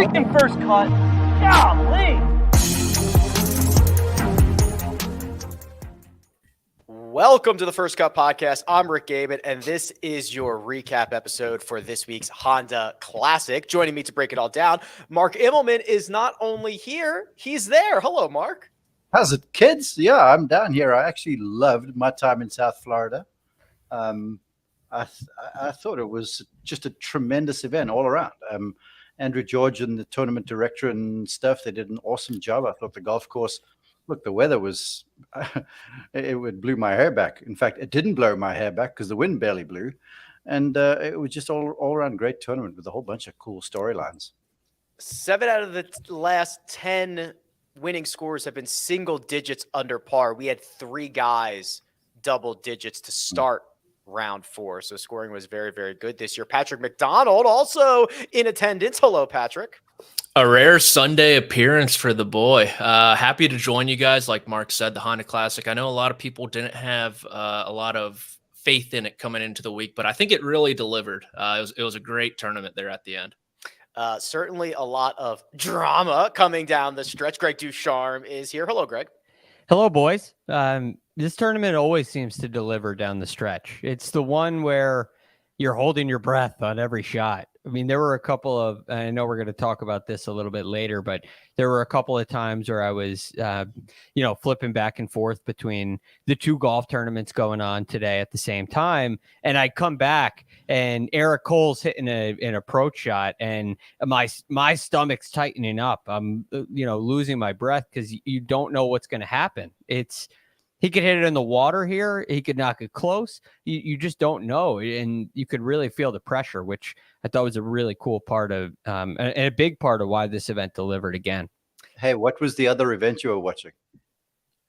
freaking first cut. Golly. Welcome to the First Cut Podcast. I'm Rick Gehman, and this is your recap episode for this week's Honda Classic. Joining me to break it all down, Mark Immelman is not only here, he's there. Hello, Mark. How's it, kids? Yeah, I'm down here. I actually loved my time in South Florida. I thought it was just a tremendous event all around. Andrew George and the tournament director and stuff, they did an awesome job. I thought the golf course, look, the weather was, it blew my hair back. In fact, it didn't blow my hair back because the wind barely blew. And it was just all around great tournament with a whole bunch of cool storylines. 7 out of the last 10 winning scores have been single digits under par. We had 3 guys double digits to start round 4. So scoring was very, very good this year. Patrick McDonald also in attendance. Hello, Patrick. A rare Sunday appearance for the boy. Happy to join you guys. Like Mark said, the Honda Classic. I know a lot of people didn't have a lot of faith in it coming into the week, but I think it really delivered. It was a great tournament there at the end. Certainly a lot of drama coming down the stretch. Greg DuCharme is here. Hello, Greg. Hello, boys. This tournament always seems to deliver down the stretch. It's the one where you're holding your breath on every shot. I mean, there were a couple of, I know we're going to talk about this a little bit later, but there were a couple of times where I was, flipping back and forth between the 2 golf tournaments going on today at the same time. And I come back and Eric Cole's hitting an approach shot and my stomach's tightening up. I'm, losing my breath because you don't know what's going to happen. He could hit it in the water here. He could knock it close. You just don't know. And you could really feel the pressure, which I thought was a really cool part of, and a big part of why this event delivered again. Hey, what was the other event you were watching?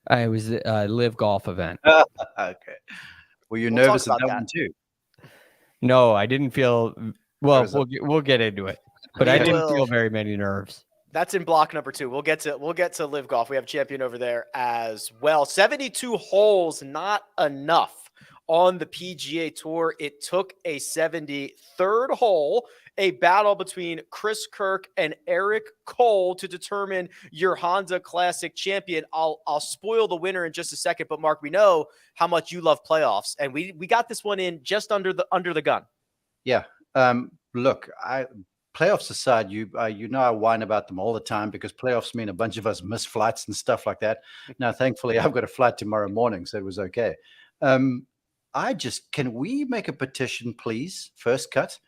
It was a LIV golf event. Okay. Were you nervous at that one too? No, I didn't feel, well, we'll get into it, but I didn't feel very many nerves. That's in block number 2. We'll get to LIV Golf. We have a champion over there as well. 72 holes, not enough on the PGA Tour. It took a 73rd hole, a battle between Chris Kirk and Eric Cole to determine your Honda Classic champion. I'll spoil the winner in just a second, but Mark, we know how much you love playoffs, and we got this one in just under the gun. Yeah. Look, playoffs aside, I whine about them all the time because playoffs mean a bunch of us miss flights and stuff like that. Now, thankfully, I've got a flight tomorrow morning, so it was okay. Can we make a petition, please, First Cut,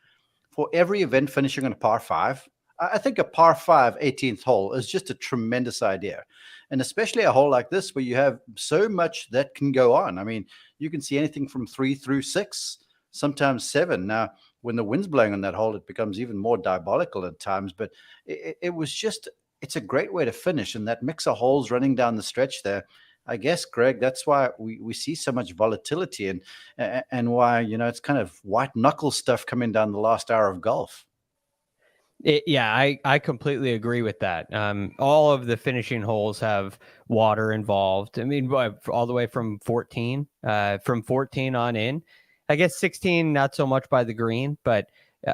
for every event finishing on a par 5? I think a par 5 18th hole is just a tremendous idea. And especially a hole like this where you have so much that can go on. I mean, you can see anything from 3 through 6, sometimes 7. Now, when the wind's blowing on that hole, it becomes even more diabolical at times. But it's a great way to finish. And that mix of holes running down the stretch there, I guess, Greg, that's why we see so much volatility and why, it's kind of white knuckle stuff coming down the last hour of golf. I completely agree with that. All of the finishing holes have water involved. I mean, all the way from 14 on in. I guess 16, not so much by the green, but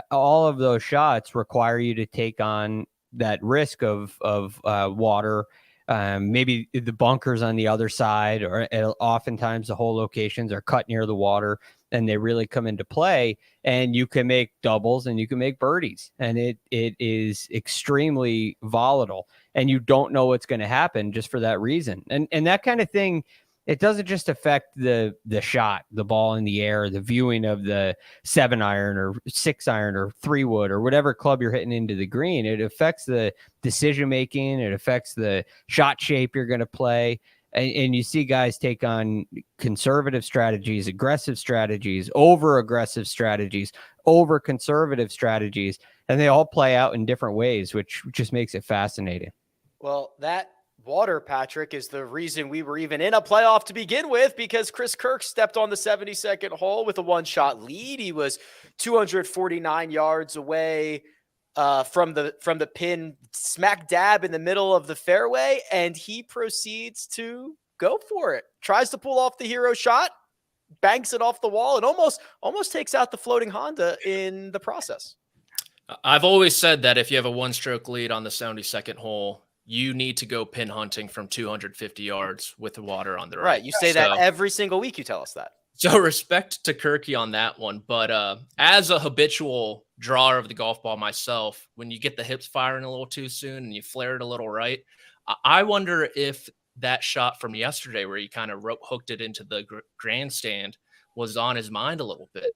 all of those shots require you to take on that risk of water. Maybe the bunkers on the other side, or oftentimes the hole locations are cut near the water and they really come into play, and you can make doubles and you can make birdies, and it is extremely volatile and you don't know what's going to happen just for that reason. And that kind of thing, it doesn't just affect the shot, the ball in the air, the viewing of the 7-iron or 6-iron or 3-wood or whatever club you're hitting into the green. It affects the decision-making. It affects the shot shape you're going to play. And you see guys take on conservative strategies, aggressive strategies, over-aggressive strategies, over-conservative strategies, and they all play out in different ways, which just makes it fascinating. Well, that water, Patrick, is the reason we were even in a playoff to begin with, because Chris Kirk stepped on the 72nd hole with a 1-shot lead. He was 249 yards away from the pin, smack dab in the middle of the fairway, and he proceeds to go for it. Tries to pull off the hero shot, banks it off the wall, and almost takes out the floating Honda in the process. I've always said that if you have a 1-stroke lead on the 72nd hole, you need to go pin hunting from 250 yards with the water on the right. Right. You say that every single week. You tell us that. So respect to Kirky on that one. But as a habitual drawer of the golf ball myself, when you get the hips firing a little too soon and you flare it a little right, I wonder if that shot from yesterday where he kind of hooked it into the grandstand was on his mind a little bit.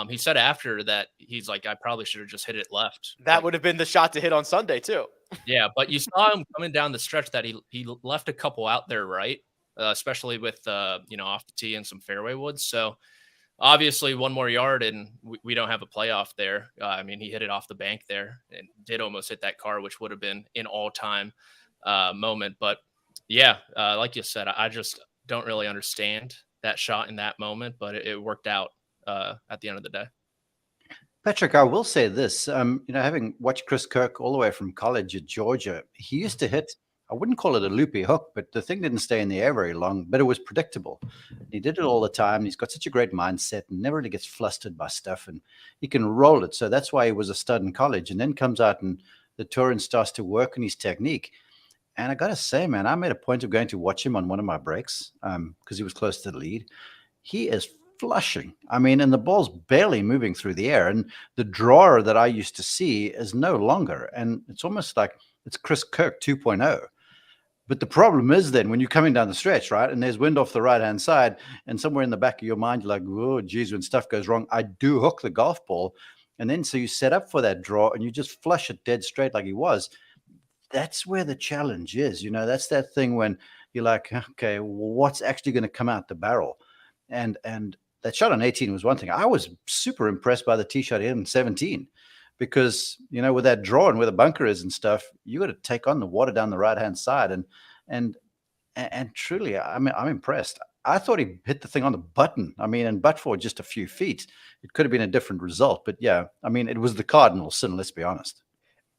He said after that, he's like, I probably should have just hit it left. That would have been the shot to hit on Sunday too. Yeah, but you saw him coming down the stretch that he left a couple out there, right? Especially with, off the tee and some fairway woods. So obviously 1 more yard and we don't have a playoff there. I mean, he hit it off the bank there and did almost hit that car, which would have been an all-time moment. But yeah, like you said, I just don't really understand that shot in that moment, but it worked out at the end of the day. Patrick, I will say this, having watched Chris Kirk all the way from college at Georgia, he used to hit, I wouldn't call it a loopy hook, but the thing didn't stay in the air very long, but it was predictable. He did it all the time. He's got such a great mindset and never really gets flustered by stuff, and he can roll it. So that's why he was a stud in college, and then comes out and the tour and starts to work on his technique. And I got to say, man, I made a point of going to watch him on one of my breaks because he was close to the lead. He is flushing. I mean, and the ball's barely moving through the air. And the drawer that I used to see is no longer. And it's almost like it's Chris Kirk 2.0. But the problem is then when you're coming down the stretch, right, and there's wind off the right-hand side, and somewhere in the back of your mind, you're like, oh, geez, when stuff goes wrong, I do hook the golf ball. And then so you set up for that draw and you just flush it dead straight like he was. That's where the challenge is. That's that thing when you're like, okay, what's actually going to come out the barrel? And that shot on 18 was one thing. I was super impressed by the tee shot in 17 because, with that draw and where the bunker is and stuff, you got to take on the water down the right-hand side. And truly, I'm impressed. I thought he hit the thing on the button. I mean, and but for just a few feet, it could have been a different result. But yeah, I mean, it was the cardinal sin, let's be honest.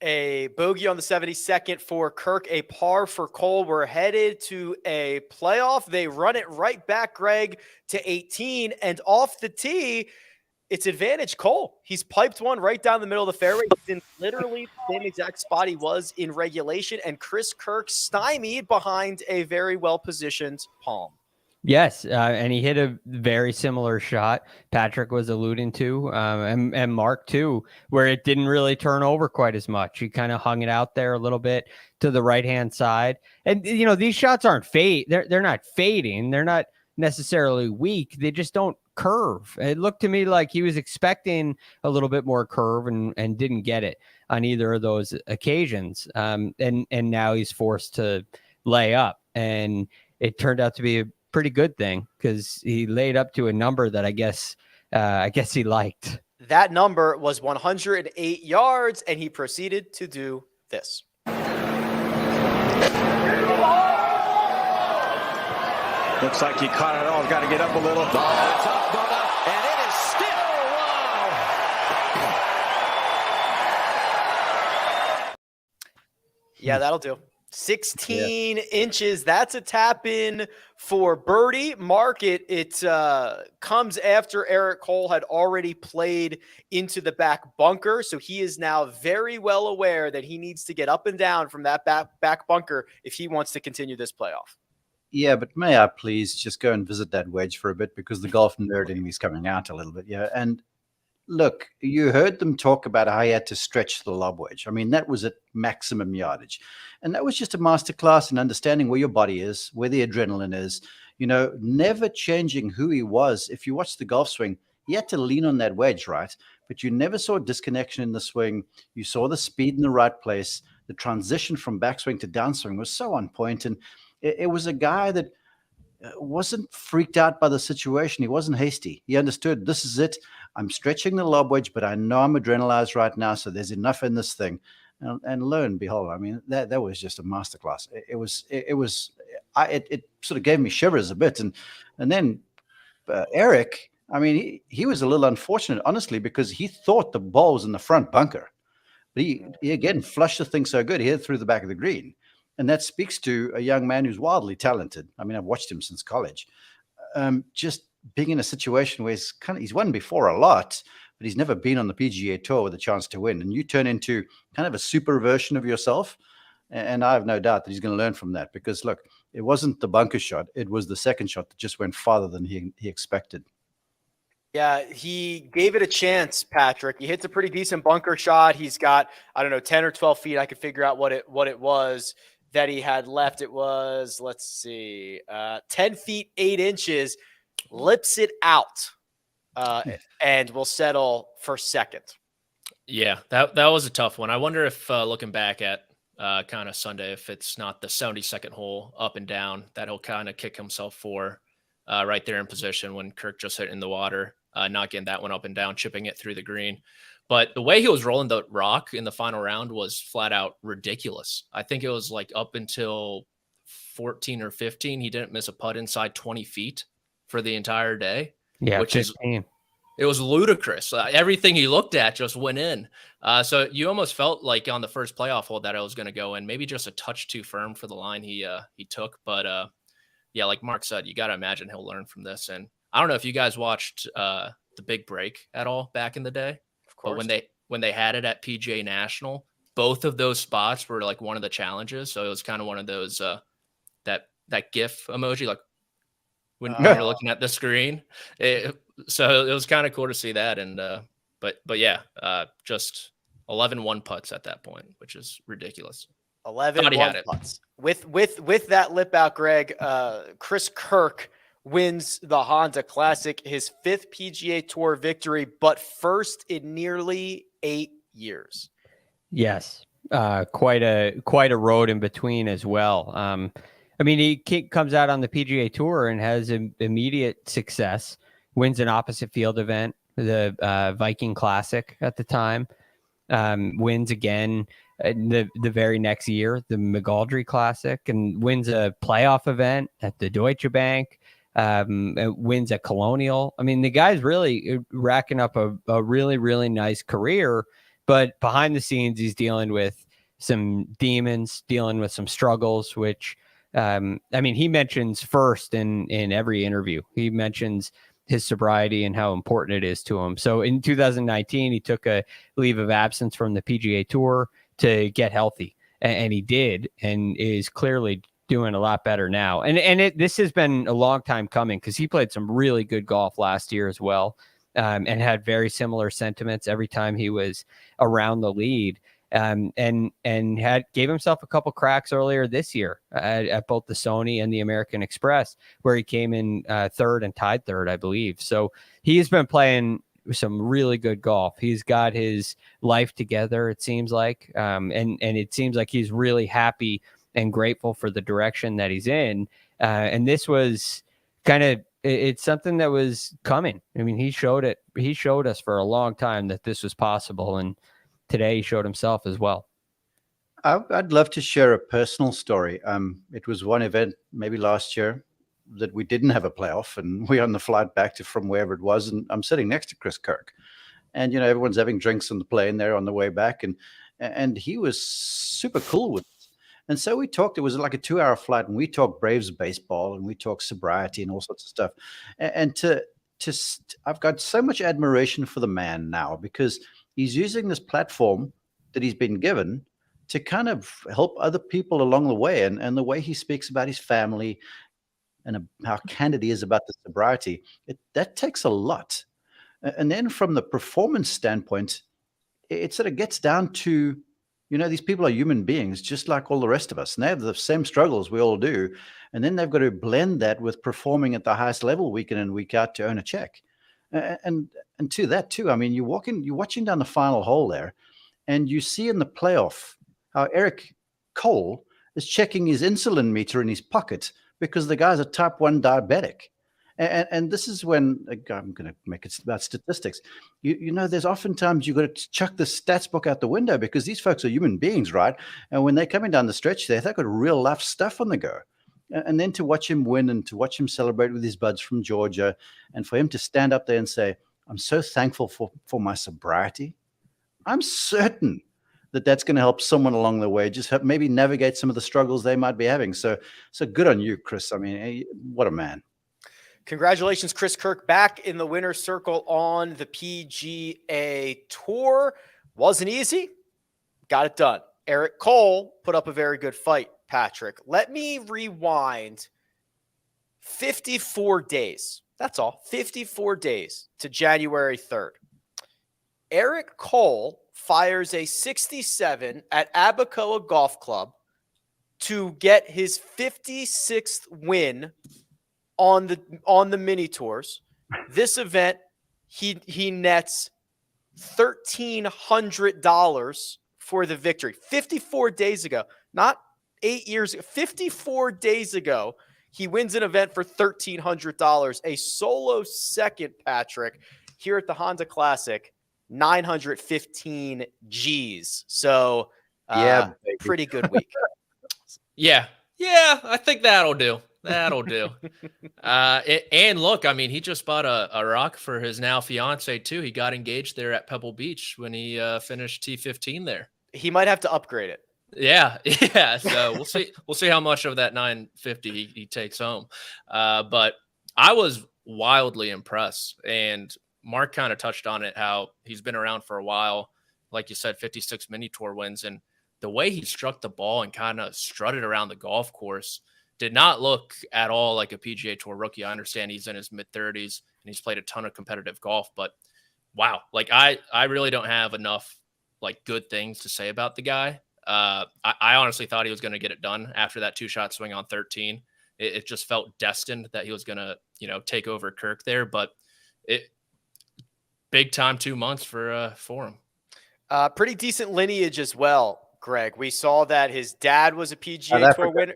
A bogey on the 72nd for Kirk, a par for Cole. We're headed to a playoff. They run it right back, Greg, to 18. And off the tee, it's advantage Cole. He's piped one right down the middle of the fairway. He's in literally the same exact spot he was in regulation. And Chris Kirk stymied behind a very well-positioned palm. Yes, and he hit a very similar shot Patrick was alluding to, and Mark too, where it didn't really turn over quite as much. He kind of hung it out there a little bit to the right-hand side. And, these shots aren't they're not fading. They're not necessarily weak. They just don't curve. It looked to me like he was expecting a little bit more curve and didn't get it on either of those occasions. And now he's forced to lay up, and it turned out to be a pretty good thing because he laid up to a number that I guess he liked. That number was 108 yards, and he proceeded to do this. Looks like he caught it all. Got to get up a little. It's up, and it is still. Wow. Yeah, that'll do. 16 inches. That's a tap in for birdie. Mark, it comes after Eric Cole had already played into the back bunker. So he is now very well aware that he needs to get up and down from that back bunker if he wants to continue this playoff. Yeah, but may I please just go and visit that wedge for a bit because the golf nerd in me is coming out a little bit. Yeah. And look, you heard them talk about how he had to stretch the lob wedge. I mean, that was at maximum yardage. And that was just a masterclass in understanding where your body is, where the adrenaline is, never changing who he was. If you watch the golf swing, he had to lean on that wedge, right? But you never saw a disconnection in the swing. You saw the speed in the right place. The transition from backswing to downswing was so on point. And it was a guy that wasn't freaked out by the situation. He wasn't hasty. He understood this is it. I'm stretching the lob wedge, but I know I'm adrenalized right now, so there's enough in this thing. And lo and behold, I mean, that was just a masterclass. It sort of gave me shivers a bit. And then Eric, I mean, he was a little unfortunate, honestly, because he thought the ball was in the front bunker. But he again flushed the thing so good, he hit it through the back of the green. And that speaks to a young man who's wildly talented. I mean, I've watched him since college. Just being in a situation where he's won before a lot, but he's never been on the PGA Tour with a chance to win. And you turn into kind of a super version of yourself. And I have no doubt that he's going to learn from that, because look, it wasn't the bunker shot. It was the second shot that just went farther than he expected. Yeah, he gave it a chance, Patrick. He hits a pretty decent bunker shot. He's got, I don't know, 10 or 12 feet. I could figure out what it was that he had left. It was, let's see, 10 feet, 8 inches, lips it out, and will settle for second. Yeah, that was a tough one. I wonder if looking back at kind of Sunday, if it's not the 72nd hole up and down that he'll kind of kick himself for right there in position when Kirk just hit in the water, not getting that one up and down, chipping it through the green. But the way he was rolling the rock in the final round was flat out ridiculous. I think it was like up until 14 or 15, he didn't miss a putt inside 20 feet for the entire day. Yeah, which 15. It was ludicrous. Everything he looked at just went in. So you almost felt like on the first playoff hole that it was going to go in, maybe just a touch too firm for the line he took. But yeah, like Mark said, you got to imagine he'll learn from this. And I don't know if you guys watched the Big Break at all back in the day. Of course. But when they had it at PGA National, both of those spots were like one of the challenges. So it was kind of one of those that GIF emoji, like when you're looking at the screen. So it was kind of cool to see that. And but yeah, just 11 one putts at that point, which is ridiculous. 11 one putts. With that lip out, Greg, Chris Kirk wins the Honda Classic, his 5th PGA Tour victory, but first in nearly 8 years. Yes, quite a road in between as well. I mean, he comes out on the PGA Tour and has immediate success, wins an opposite field event, the Viking Classic at the time, wins again the very next year, the McGoldrick Classic, and wins a playoff event at the Deutsche Bank, wins a Colonial. I mean, the guy's really racking up a really, really nice career, but behind the scenes, he's dealing with some demons, dealing with some struggles, which, I mean, he mentions first in every interview. He mentions his sobriety and how important it is to him. So in 2019, he took a leave of absence from the PGA Tour to get healthy, and he did, and is clearly doing a lot better now. And this has been a long time coming, because he played some really good golf last year as well, and had very similar sentiments every time he was around the lead. And gave himself a couple cracks earlier this year at both the Sony and the American Express, where he came in third and tied third, I believe. So he's been playing some really good golf. He's got his life together, it seems like, and it seems like he's really happy and grateful for the direction that he's in. And this was it's something that was coming. I mean, he showed us for a long time that this was possible, and today he showed himself as well. I'd love to share a personal story. It was one event maybe last year that we didn't have a playoff, and we're on the flight back from wherever it was, and I'm sitting next to Chris Kirk, and everyone's having drinks on the plane there on the way back, and he was super cool with it. And so we talked. It was like a 2-hour flight, and we talked Braves baseball, and we talked sobriety and all sorts of stuff. And I've got so much admiration for the man now, because he's using this platform that he's been given to kind of help other people along the way. And the way he speaks about his family and how candid he is about the sobriety, that takes a lot. And then from the performance standpoint, it sort of gets down to, these people are human beings just like all the rest of us. And they have the same struggles we all do. And then they've got to blend that with performing at the highest level week in and week out to earn a check. And to that too, I mean, you're watching down the final hole there, and you see in the playoff how Eric Cole is checking his insulin meter in his pocket because the guy's a type 1 diabetic. And this is when, I'm going to make it about statistics. There's oftentimes you've got to chuck the stats book out the window, because these folks are human beings, right? And when they're coming down the stretch there, they've got real life stuff on the go. And then to watch him win, and to watch him celebrate with his buds from Georgia, and for him to stand up there and say, I'm so thankful for my sobriety. I'm certain that that's going to help someone along the way, just maybe navigate some of the struggles they might be having. So good on you, Chris. I mean, what a man. Congratulations, Chris Kirk, back in the winner's circle on the PGA Tour. Wasn't easy. Got it done. Eric Cole put up a very good fight, Patrick. Let me rewind 54 days. That's all. 54 days to January 3rd. Eric Cole fires a 67 at Abacoa Golf Club to get his 56th win on the mini tours. This event, he nets $1,300 for the victory. 54 days ago, not 8 years ago, 54 days ago, he wins an event for $1,300. A solo second, Patrick, here at the Honda Classic, 915 G's. So, pretty good week. Yeah, I think that'll do. That'll do. And look, I mean, he just bought a rock for his now fiance too. He got engaged there at Pebble Beach when he finished T15 there. He might have to upgrade it. Yeah. So we'll see. We'll see how much of that 950 he takes home. But I was wildly impressed, and Mark kind of touched on it, how he's been around for a while. Like you said, 56 mini tour wins, and the way he struck the ball and kind of strutted around the golf course did not look at all like a PGA Tour rookie. I understand he's in his mid-30s and he's played a ton of competitive golf, but wow, like I really don't have enough like good things to say about the guy. I honestly thought he was going to get it done after that 2-shot swing on 13. It just felt destined that he was going to, take over Kirk there, but big time 2 months for him. Pretty decent lineage as well, Greg. We saw that his dad was a PGA Tour winner.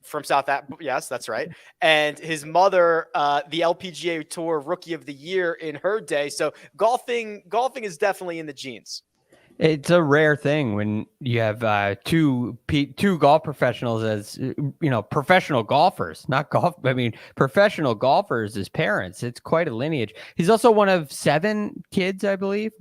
From South Africa. Yes, that's right. And his mother, the LPGA Tour Rookie of the Year in her day. So golfing is definitely in the genes. It's a rare thing when you have two golf professionals as professional golfers, not golf. I mean, professional golfers as parents. It's quite a lineage. He's also one of 7 kids, I believe,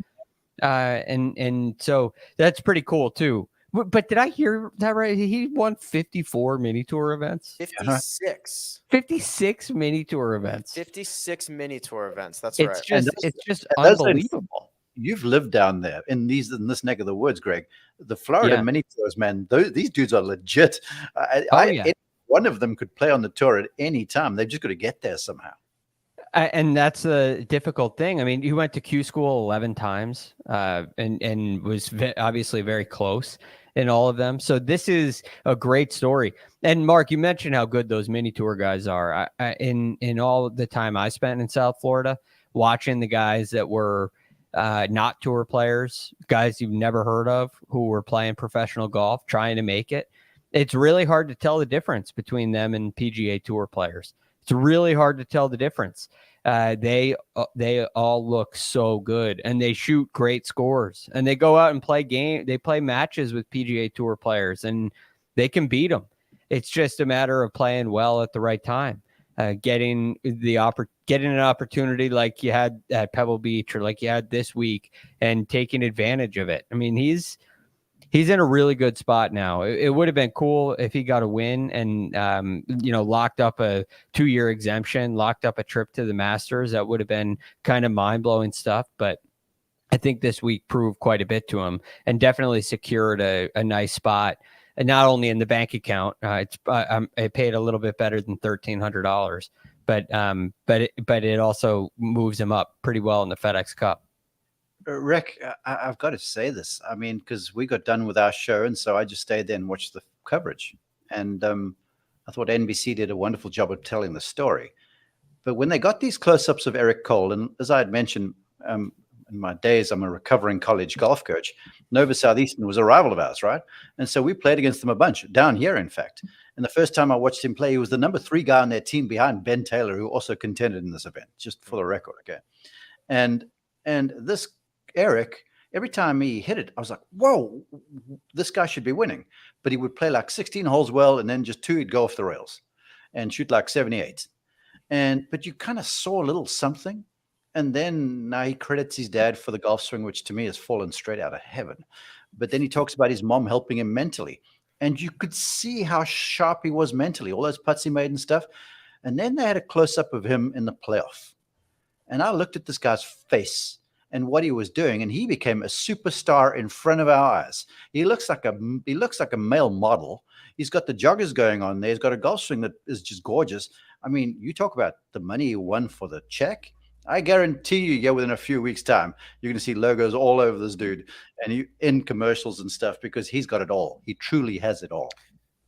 and so that's pretty cool too. But did I hear that right? He won 54 mini tour events. 56. 56 mini tour events. 56 mini tour events. That's right. It's just unbelievable. You've lived down there in this neck of the woods, Greg. The Florida mini tours, man. These dudes are legit. One of them could play on the tour at any time. They've just got to get there somehow. And that's the difficult thing. I mean, he went to Q school 11 times and was obviously very close in all of them. So this is a great story. And Mark, you mentioned how good those mini tour guys are. In all the time I spent in South Florida, watching the guys that were not tour players, guys you've never heard of who were playing professional golf, trying to make it. It's really hard to tell the difference between them and PGA Tour players. It's really hard to tell the difference. They all look so good, and they shoot great scores, and they go out and they play matches with PGA Tour players, and they can beat them. It's just a matter of playing well at the right time, getting an opportunity like you had at Pebble Beach or like you had this week, and taking advantage of it. I mean, he's in a really good spot now. It would have been cool if he got a win and, locked up a 2-year exemption, locked up a trip to the Masters. That would have been kind of mind-blowing stuff. But I think this week proved quite a bit to him and definitely secured a nice spot. And not only in the bank account, it paid a little bit better than $1,300, but it also moves him up pretty well in the FedEx Cup. Rick, I've got to say this. I mean, because we got done with our show, and so I just stayed there and watched the coverage. And I thought NBC did a wonderful job of telling the story. But when they got these close-ups of Eric Cole, and as I had mentioned in my days, I'm a recovering college golf coach. Nova Southeastern was a rival of ours, right? And so we played against them a bunch, down here, in fact. And the first time I watched him play, he was the number 3 guy on their team behind Ben Taylor, who also contended in this event, just for the record, okay? And this Eric, every time he hit it, I was like, whoa, this guy should be winning. But he would play like 16 holes well, and then just 2, he'd go off the rails and shoot like 78. But you kind of saw a little something. And then now he credits his dad for the golf swing, which to me has fallen straight out of heaven. But then he talks about his mom helping him mentally. And you could see how sharp he was mentally, all those putts he made and stuff. And then they had a close-up of him in the playoff. And I looked at this guy's face and what he was doing, and he became a superstar in front of our eyes. He looks like a male model. He's got the joggers going on there. He's got a golf swing that is just gorgeous. I mean, you talk about the money he won for the check. I guarantee you, yeah, within a few weeks' time, you're going to see logos all over this dude and in commercials and stuff, because he's got it all. He truly has it all.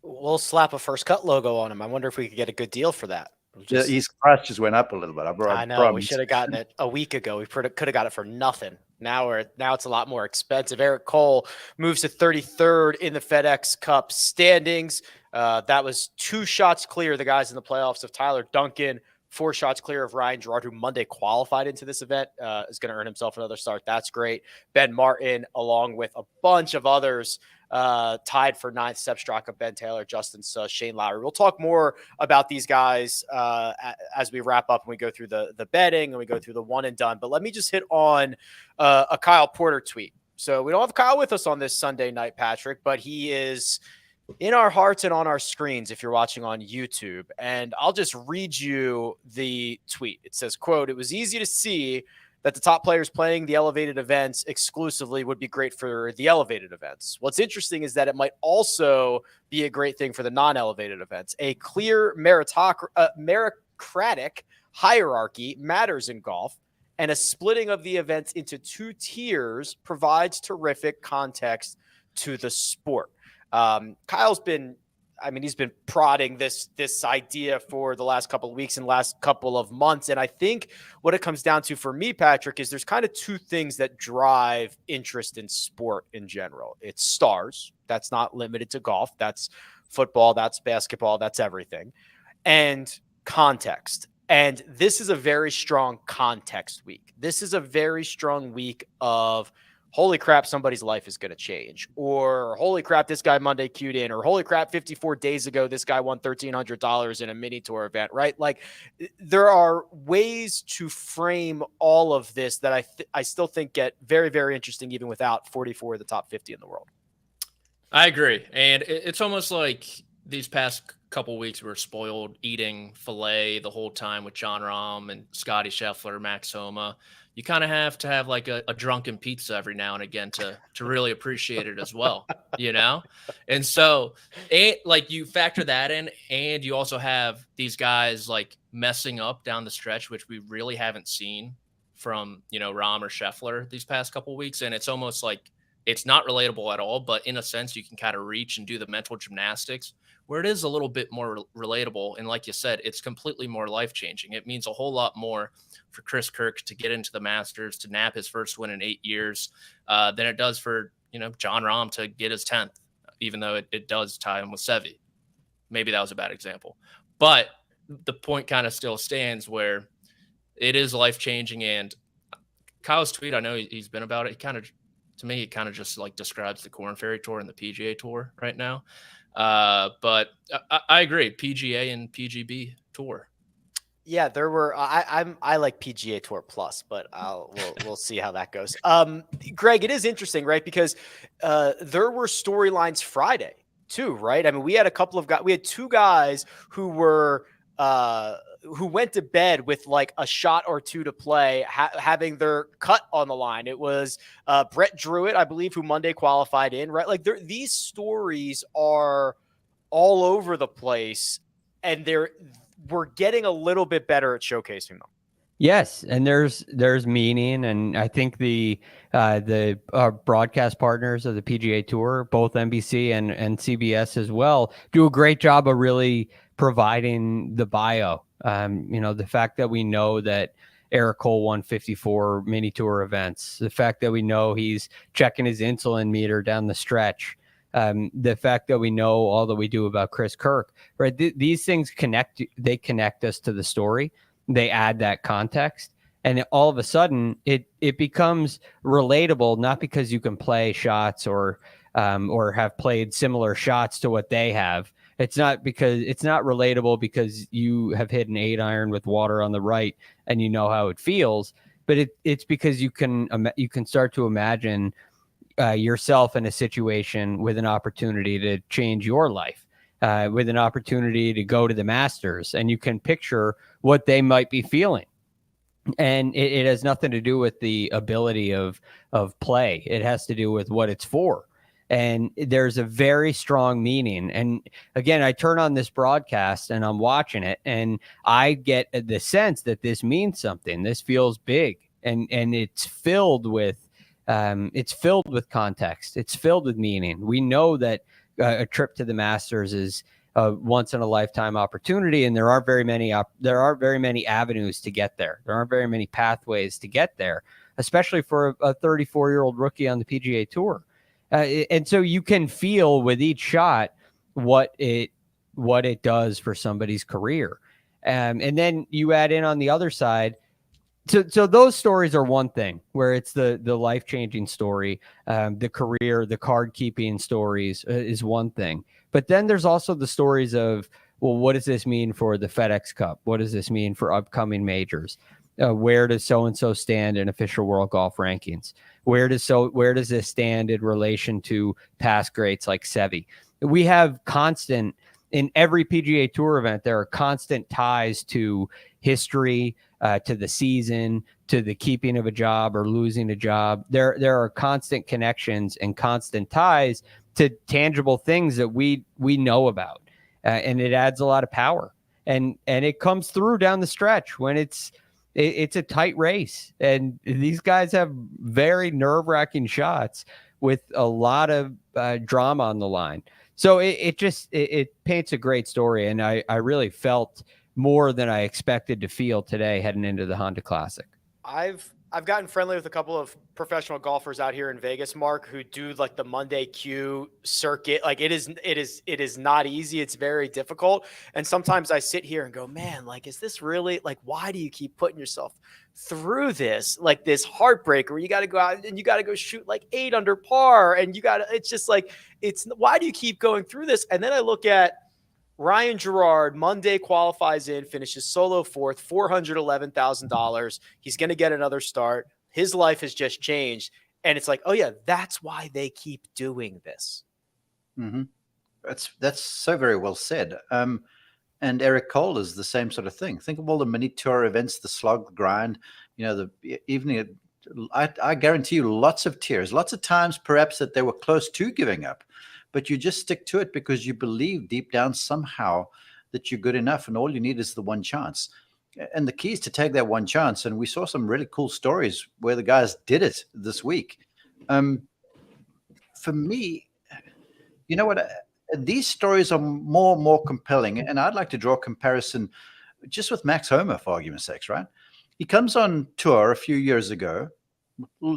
We'll slap a First Cut logo on him. I wonder if we could get a good deal for that. His price just went up a little bit. I know. We should have gotten it a week ago. We could have got it for nothing. Now it's a lot more expensive. Eric Cole moves to 33rd in the FedEx Cup standings. That was 2 shots clear, the guys in the playoffs, of Tyler Duncan. 4 shots clear of Ryan Gerard, who Monday qualified into this event, is going to earn himself another start. That's great. Ben Martin, along with a bunch of others, tied for 9th. Sepp Straka, Ben Taylor, Justin Suss, Shane Lowry. We'll talk more about these guys as we wrap up and we go through the betting and we go through the one and done. But let me just hit on a Kyle Porter tweet. So we don't have Kyle with us on this Sunday night, Patrick, but he is in our hearts and on our screens if you're watching on YouTube. And I'll just read you the tweet. It says, quote, "It was easy to see that the top players playing the elevated events exclusively would be great for the elevated events. What's interesting is that it might also be a great thing for the non-elevated events. A clear meritocratic hierarchy matters in golf, and a splitting of the events into 2 tiers provides terrific context to the sport." Kyle's been, he's been prodding this idea for the last couple of weeks and last couple of months. And I think what it comes down to for me, Patrick, is there's kind of 2 things that drive interest in sport in general. It's stars. That's not limited to golf. That's football. That's basketball. That's everything. And context. And this is a very strong context week. This is a very strong week of, holy crap, somebody's life is going to change. Or holy crap, this guy Monday queued in. Or holy crap, 54 days ago, this guy won $1,300 in a mini tour event, right? Like, there are ways to frame all of this that I still think get very, very interesting, even without 44 of the top 50 in the world. I agree. And it's almost like these past couple weeks we were spoiled eating filet the whole time with John Rahm and Scotty Scheffler, Max Homa. You kind of have to have like a drunken pizza every now and again to really appreciate it as well, you know? And so like you factor that in, and you also have these guys like messing up down the stretch, which we really haven't seen from, Rahm or Scheffler these past couple of weeks. And it's almost like it's not relatable at all, but in a sense you can kind of reach and do the mental gymnastics where it is a little bit more relatable. And like you said, it's completely more life-changing. It means a whole lot more for Chris Kirk to get into the Masters, to nab his first win in 8 years, than it does for, John Rahm to get his 10th, even though it does tie him with Seve. Maybe that was a bad example. But the point kind of still stands where it is life-changing. And Kyle's tweet, I know he's been about it. To me, it kind of just like describes the Korn Ferry Tour and the PGA Tour right now. But I agree, PGA and PGB Tour. Yeah, there were. I like PGA Tour Plus, but we'll see how that goes. Greg, it is interesting, right? Because there were storylines Friday too, right? I mean, we had a couple of guys. We had 2 guys who were who went to bed with like a shot or 2 to play, having their cut on the line. It was Brett Druitt, I believe, who Monday qualified in, right? Like these stories are all over the place, and we're getting a little bit better at showcasing them. Yes, and there's meaning, and I think the broadcast partners of the PGA Tour, both NBC and CBS as well, do a great job of really providing the bio. The fact that we know that Eric Cole won 54 mini tour events, the fact that we know he's checking his insulin meter down the stretch, the fact that we know all that we do about Chris Kirk, right? These things connect us to the story. They add that context, and all of a sudden it becomes relatable, not because you can play shots or have played similar shots to what they have. It's not relatable because you have hit an 8-iron with water on the right and you know how it feels, but it's because you can start to imagine yourself in a situation with an opportunity to change your life. with an opportunity to go to the Masters, and you can picture what they might be feeling. And it has nothing to do with the ability of play. It has to do with what it's for. And there's a very strong meaning. And again, I turn on this broadcast and I'm watching it, and I get the sense that this means something. This feels big, and it's filled with context. It's filled with meaning. We know that a trip to the Masters is a once in a lifetime opportunity, and there aren't very many avenues to get there. There aren't very many pathways to get there, especially for a 34-year-old rookie on the PGA Tour. And so you can feel with each shot what it does for somebody's career. And then you add in on the other side. So those stories are one thing, where it's the life-changing story, the career, the card-keeping stories is one thing. But then there's also the stories of, well, what does this mean for the FedEx Cup? What does this mean for upcoming majors? Where does so-and-so stand in official world golf rankings? Where does this stand in relation to past greats like Seve? We have constant, in every PGA Tour event, there are constant ties to history, to the season, to the keeping of a job or losing a job. There are constant connections and constant ties to tangible things that we know about. And it adds a lot of power. And it comes through down the stretch when it's a tight race, and these guys have very nerve-wracking shots with a lot of drama on the line. So it paints a great story, and I really felt more than I expected to feel today heading into the Honda Classic. I've gotten friendly with a couple of professional golfers out here in Vegas, Mark, who do like the Monday Q circuit. Like it is not easy. It's very difficult. And sometimes I sit here and go, man, like, is this really, like, why do you keep putting yourself through this, like this heartbreaker where you got to go out and you got to go shoot like 8 under par. And it's just like, why do you keep going through this? And then I look at Ryan Gerard, Monday qualifies in, finishes solo fourth, $411,000. He's going to get another start. His life has just changed. And it's like, oh yeah, that's why they keep doing this. Mm-hmm. That's so very well said. And Eric Cole is the same sort of thing. Think of all the mini tour events, the slog, the grind, the evening. I guarantee you lots of tears, lots of times perhaps that they were close to giving up. But you just stick to it because you believe deep down somehow that you're good enough, and all you need is the one chance. And the key is to take that one chance. And we saw some really cool stories where the guys did it this week. For me, you know what? These stories are more compelling. And I'd like to draw a comparison just with Max Homa, for argument's sake, right? He comes on tour a few years ago,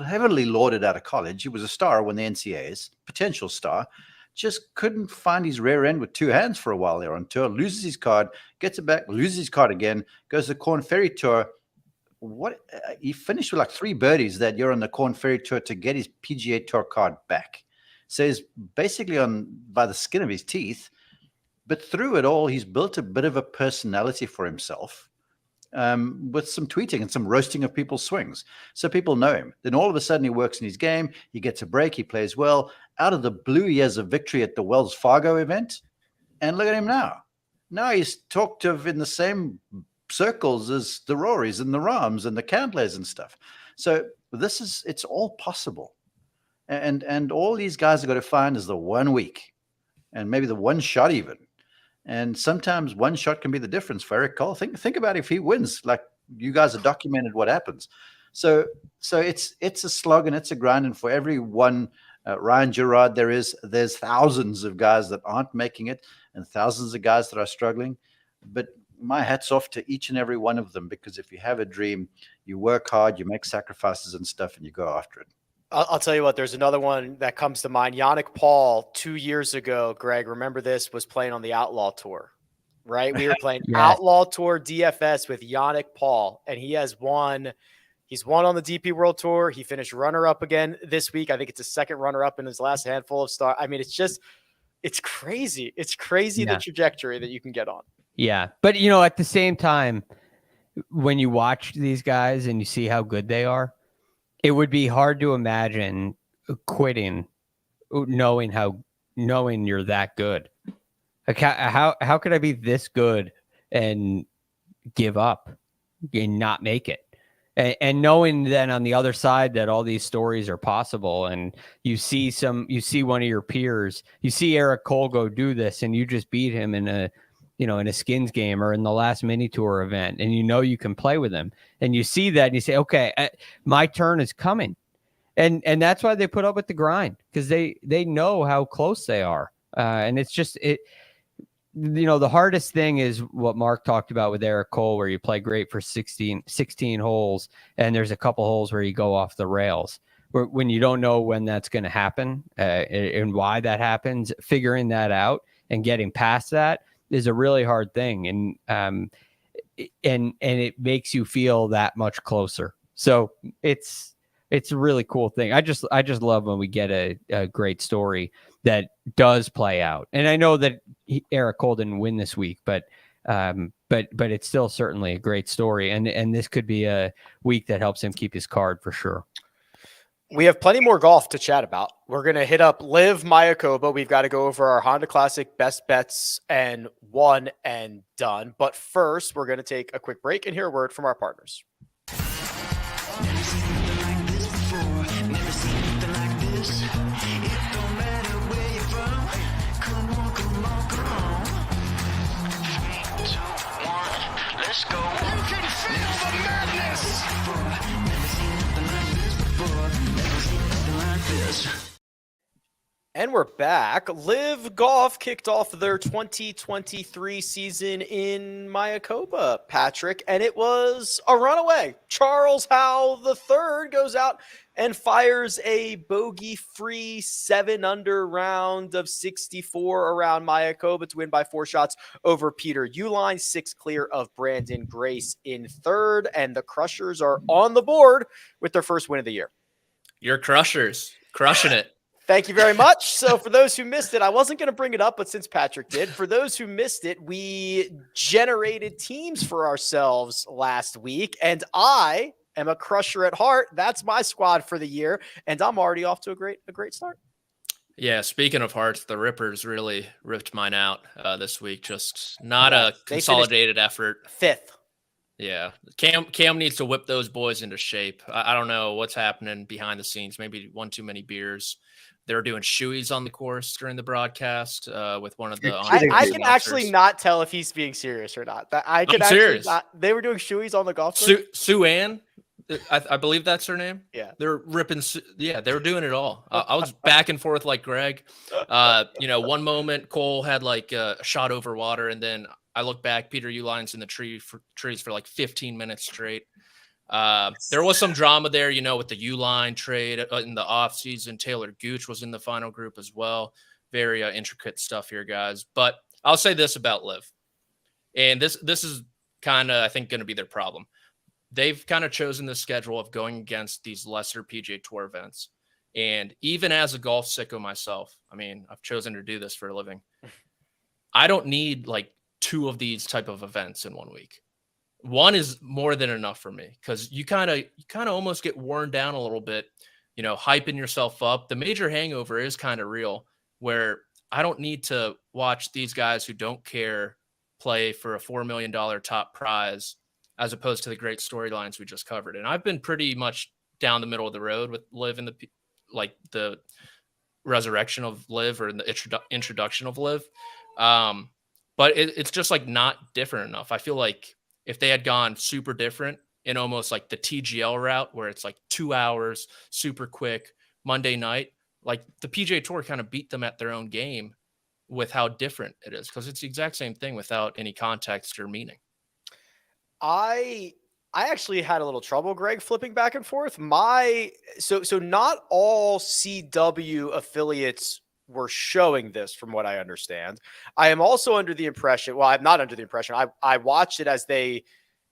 heavily lauded out of college. He was a star when the NCAAs, potential star. Just couldn't find his rear end with two hands for a while there on tour, loses his card, gets it back, loses his card again, goes to the Corn Ferry Tour. He finished with like 3 birdies that year on the Corn Ferry Tour to get his PGA Tour card back. So he's basically on by the skin of his teeth. But through it all, he's built a bit of a personality for himself, with some tweeting and some roasting of people's swings. So people know him. Then all of a sudden he works in his game. He gets a break. He plays well. Out of the blue, he has a victory at the Wells Fargo event. And look at him now. Now he's talked of in the same circles as the Rorys and the Rahms and the Cantlays and stuff. So it's all possible. And all these guys have got to find is the 1 week and maybe the one shot even. And sometimes one shot can be the difference for Eric Cole. Think about if he wins, like you guys have documented what happens. So it's a slog and it's a grind. And for every one Ryan Gerard there's thousands of guys that aren't making it and thousands of guys that are struggling. But my hat's off to each and every one of them, because if you have a dream, you work hard, you make sacrifices and stuff, and you go after it. I'll tell you what, there's another one that comes to mind. Yannick Paul, 2 years ago, Greg, remember this, was playing on the Outlaw Tour, right? We were playing Outlaw Tour DFS with Yannick Paul, and he's won on the DP World Tour. He finished runner-up again this week. I think it's a second runner-up in his last handful of stars. I mean, it's crazy. It's crazy the trajectory that you can get on. Yeah. But, at the same time, when you watch these guys and you see how good they are, it would be hard to imagine quitting, knowing you're that good. Like how could I be this good and give up and not make it? And knowing then on the other side that all these stories are possible, and you see one of your peers, you see Eric Cole go do this, and you just beat him in a skins game or in the last mini tour event, and you can play with him, and you see that and you say, okay, my turn is coming. And that's why they put up with the grind, because they know how close they are. And it's just the hardest thing is what Mark talked about with Eric Cole, where you play great for 16 holes, and there's a couple holes where you go off the rails. When you don't know when that's going to happen and why that happens, figuring that out and getting past that is a really hard thing. And it makes you feel that much closer. So it's a really cool thing. I just love when we get a great story that does play out. And I know that Eric Cole didn't win this week, but it's still certainly a great story. And this could be a week that helps him keep his card for sure. We have plenty more golf to chat about. We're going to hit up LIV Mayakoba. We've got to go over our Honda Classic best bets and one and done. But first, we're going to take a quick break and hear a word from our partners. Let's go. You can feel the madness. And we're back. LIV Golf kicked off their 2023 season in Mayakoba, Patrick, and it was a runaway. Charles Howell III goes out and fires a bogey-free 7-under round of 64 around Mayakoba to win by 4 shots over Peter Uihlein, 6 clear of Brandon Grace in third, and the Crushers are on the board with their first win of the year. Your Crushers, crushing it. Thank you very much. So for those who missed it, I wasn't going to bring it up, but since Patrick did, for those who missed it, we generated teams for ourselves last week, and I am a Crusher at heart. That's my squad for the year, and I'm already off to a great start. Yeah, speaking of hearts, the Rippers really ripped mine out this week. Just not a consolidated effort. 5th. Yeah, Cam needs to whip those boys into shape. I don't know what's happening behind the scenes. Maybe one too many beers. They were doing shoeies on the course during the broadcast with one of the. I can actually not tell if he's being serious or not. I'm serious. They were doing shoeies on the golf course. Sue Ann, I believe that's her name. Yeah, they're ripping. Yeah, they were doing it all. I was back and forth like Greg. One moment Cole had like a shot over water, and then I look back, Peter Uihlein's in the trees for like 15 minutes straight. There was some drama there, with the Uihlein trade in the offseason. Taylor Gooch was in the final group as well. Very intricate stuff here, guys. But I'll say this about LIV. And this is kind of, I think, going to be their problem. They've kind of chosen the schedule of going against these lesser PGA Tour events. And even as a golf sicko myself, I mean, I've chosen to do this for a living. I don't need like 2 of these type of events in 1 week. 1 is more than enough for me, because you kind of almost get worn down a little bit, hyping yourself up. The major hangover is kind of real, where I don't need to watch these guys who don't care play for a $4 million top prize, as opposed to the great storylines we just covered. And I've been pretty much down the middle of the road with LIV and the resurrection of LIV, or the introduction of LIV. But it's just like not different enough. I feel like if they had gone super different in almost like the TGL route, where it's like 2 hours, super quick, Monday night, like the PGA Tour kind of beat them at their own game with how different it is, because it's the exact same thing without any context or meaning. I actually had a little trouble, Greg, flipping back and forth. So not all CW affiliates were showing this, from what I understand. I am also under the impression, well, I'm not under the impression. I watched it as they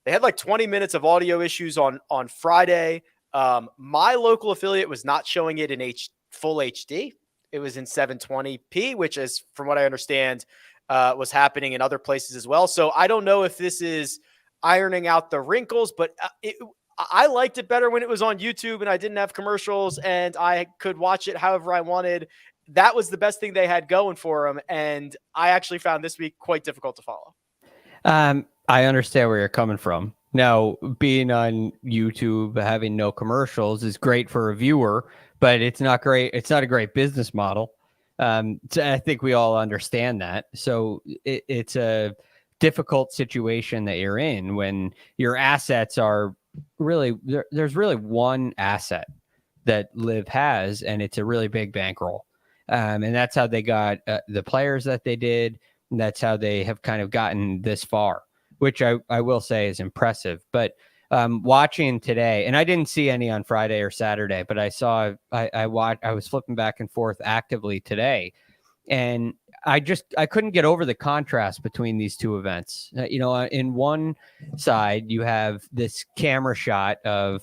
had like 20 minutes of audio issues on Friday. My local affiliate was not showing it in full HD. It was in 720p, which is, from what I understand, was happening in other places as well. So I don't know if this is ironing out the wrinkles, but I liked it better when it was on YouTube and I didn't have commercials and I could watch it however I wanted. that was the best thing they had going for them. And I actually found this week quite difficult to follow. I understand where you're coming from. Now, being on YouTube, having no commercials is great for a viewer, but it's not great. It's not a great business model. So I think we all understand that. So it's a difficult situation that you're in when your assets are really there's really one asset that LIV has, and it's a really big bankroll. And that's how they got the players that they did. And that's how they have kind of gotten this far, which I will say is impressive. But watching today, and I didn't see any on Friday or Saturday, but I saw, I was flipping back and forth actively today. And I couldn't get over the contrast between these two events. In one side, you have this camera shot of,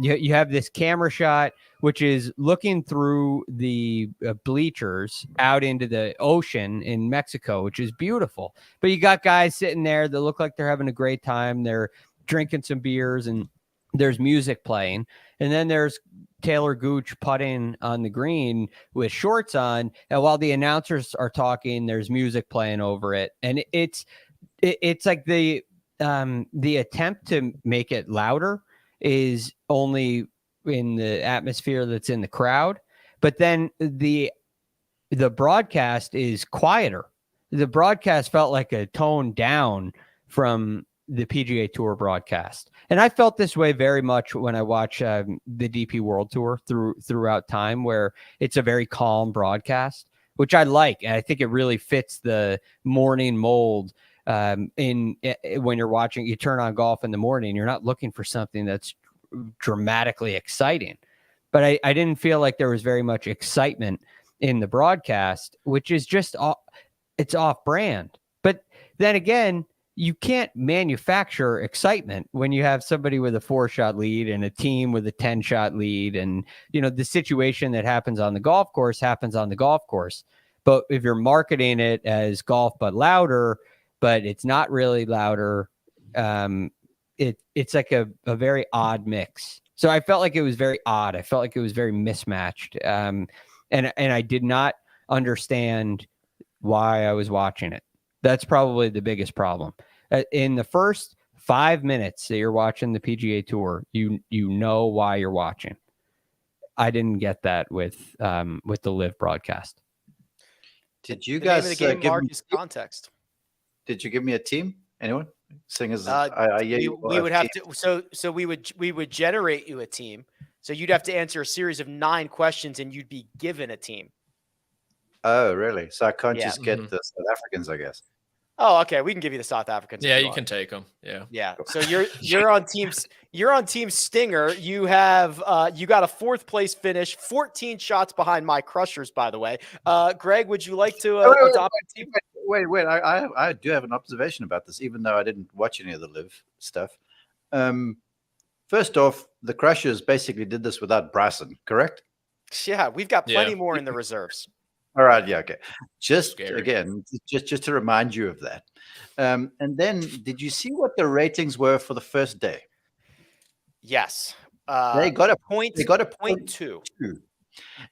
you have this camera shot, which is looking through the bleachers out into the ocean in Mexico, which is beautiful. But you got guys sitting there that look like they're having a great time. They're drinking some beers and there's music playing. And then there's Taylor Gooch putting on the green with shorts on. And while the announcers are talking, there's music playing over it. And it's like the attempt to make it louder is only in the atmosphere that's in the crowd. But then the broadcast is quieter. The broadcast felt like a tone down from the PGA Tour broadcast. And I felt this way very much when I watch the DP World Tour throughout time, where it's a very calm broadcast, which I like. And I think it really fits the morning mold. When you're watching, you turn on golf in the morning, you're not looking for something that's dramatically exciting. But I didn't feel like there was very much excitement in the broadcast, which is just it's off brand. But then again, you can't manufacture excitement when you have somebody with a 4-shot lead and a team with a 10-shot lead. And, the situation that happens on the golf course happens on the golf course. But if you're marketing it as golf, but louder, but it's not really louder, it's like a very odd mix. So I felt like it was very odd. I felt like it was very mismatched. And I did not understand why I was watching it. That's probably the biggest problem. In the first 5 minutes that you're watching the PGA Tour, you know why you're watching. I didn't get that with the LIV broadcast. Did you guys give Marcus context? Did you give me a team? Anyone? Seeing as we would have to. So we would generate you a team. So you'd have to answer a series of 9 questions, and you'd be given a team. Oh, really? So I can't just get the South Africans, I guess. Oh, okay. We can give you the South Africans. Yeah, you can take them. Yeah. Yeah. So you're on Team Stinger. You have you got a 4th place finish, 14 shots behind my Crushers, by the way. Greg, would you like to adopt a team? Wait. I do have an observation about this, even though I didn't watch any of the LIV stuff. First off, the Crushers basically did this without Bryson, correct? Yeah, we've got plenty more in the reserves. All right. Yeah. Okay. Just Scary. Again, just to remind you of that. And then, did you see what the ratings were for the first day? Yes. They got a point. They got a 0.2.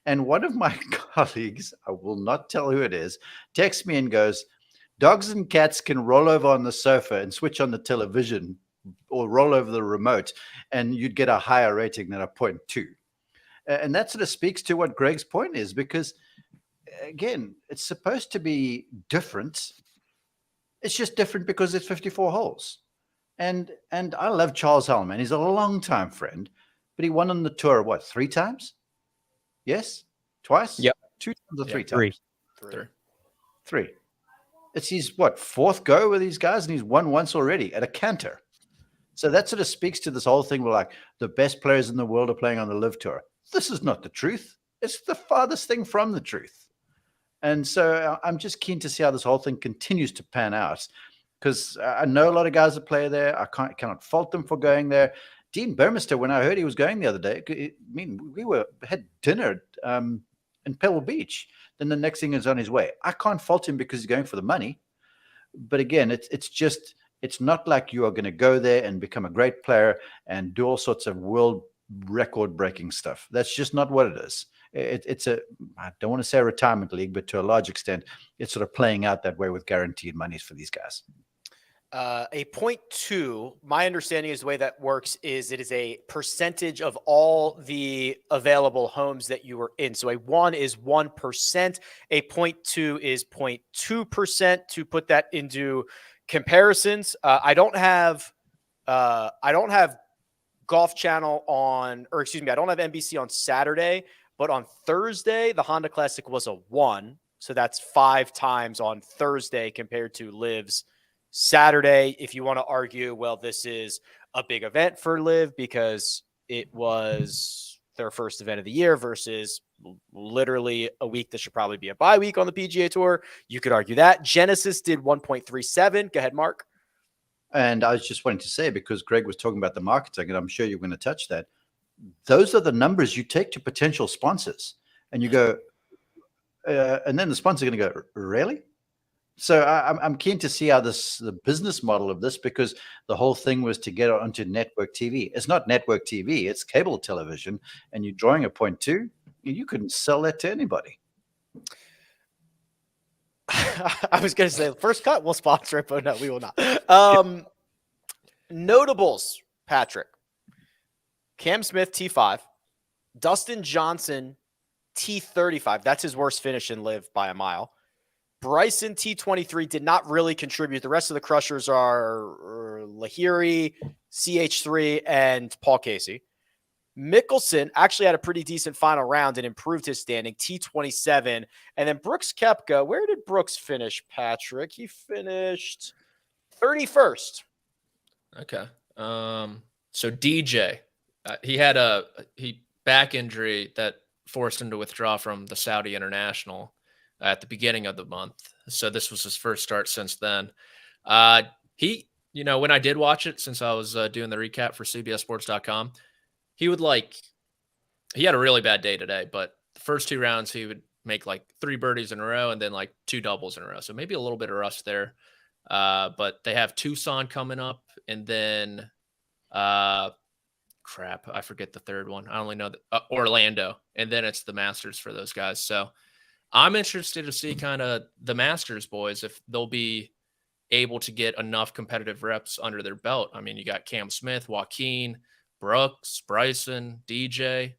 And one of my colleagues, I will not tell who it is, texts me and goes, "Dogs and cats can roll over on the sofa and switch on the television or roll over the remote, and you'd get a higher rating than a 0.2." And that sort of speaks to what Greg's point is, because again, it's supposed to be different. It's just different because it's 54 holes. And I love Charles Hellman. He's a long-time friend, but he won on the tour, 3 times? Yes? Twice? Yep. 2 times or 3 times? 3. It's his, 4th go with these guys, and he's won once already at a canter. So that sort of speaks to this whole thing where, like, the best players in the world are playing on the LIV Tour. This is not the truth. It's the farthest thing from the truth. And so I'm just keen to see how this whole thing continues to pan out, because I know a lot of guys that play there. I cannot fault them for going there. Dean Burmester, when I heard he was going the other day, we had dinner in Pebble Beach. Then the next thing is on his way. I can't fault him because he's going for the money. But again, it's not like you are going to go there and become a great player and do all sorts of world record breaking stuff. That's just not what it is. I don't want to say a retirement league, but to a large extent, it's sort of playing out that way with guaranteed monies for these guys. A 0.2, my understanding is the way that works is it is a percentage of all the available homes that you were in. So a 1 is 1%, a 0.2 is 0.2%. To put that into comparisons, I don't have Golf Channel on, or excuse me, I don't have NBC on Saturday, but on Thursday, the Honda Classic was a 1. So that's 5 times on Thursday compared to LIV's Saturday. If you want to argue, well, this is a big event for LIV because it was their first event of the year versus literally a week that should probably be a bye week on the PGA Tour, you could argue that. Genesis did 1.37. Go ahead, Mark. And I was just wanting to say, because Greg was talking about the marketing, and I'm sure you're going to touch that, those are the numbers you take to potential sponsors. And you go, and then the sponsor is going to go, really? So I'm keen to see how the business model of this, because the whole thing was to get onto network TV. It's not network TV, it's cable television, and you're drawing a 0.2. You couldn't sell that to anybody. I was going to say, first cut, we'll sponsor it, but no, we will not. Notables, Patrick. Cam Smith, T5. Dustin Johnson, T35. That's his worst finish in LIV by a mile. Bryson, T23, did not really contribute. The rest of the crushers are Lahiri, CH3, and Paul Casey. Mickelson actually had a pretty decent final round and improved his standing, T27. And then Brooks Koepka, where did Brooks finish, Patrick? He finished 31st. Okay. So DJ, he had a back injury that forced him to withdraw from the Saudi International at the beginning of the month. So this was his first start since then. He, when I did watch it, since I was doing the recap for CBSSports.com, he had a really bad day today, but the first 2 rounds, he would make like 3 birdies in a row and then like 2 doubles in a row. So maybe a little bit of rust there. But they have Tucson coming up, and then I forget the third one. I only know that Orlando, and then it's the Masters for those guys. So I'm interested to see kind of the Masters boys, if they'll be able to get enough competitive reps under their belt. I mean, you got Cam Smith, Joaquin, Brooks, Bryson, DJ.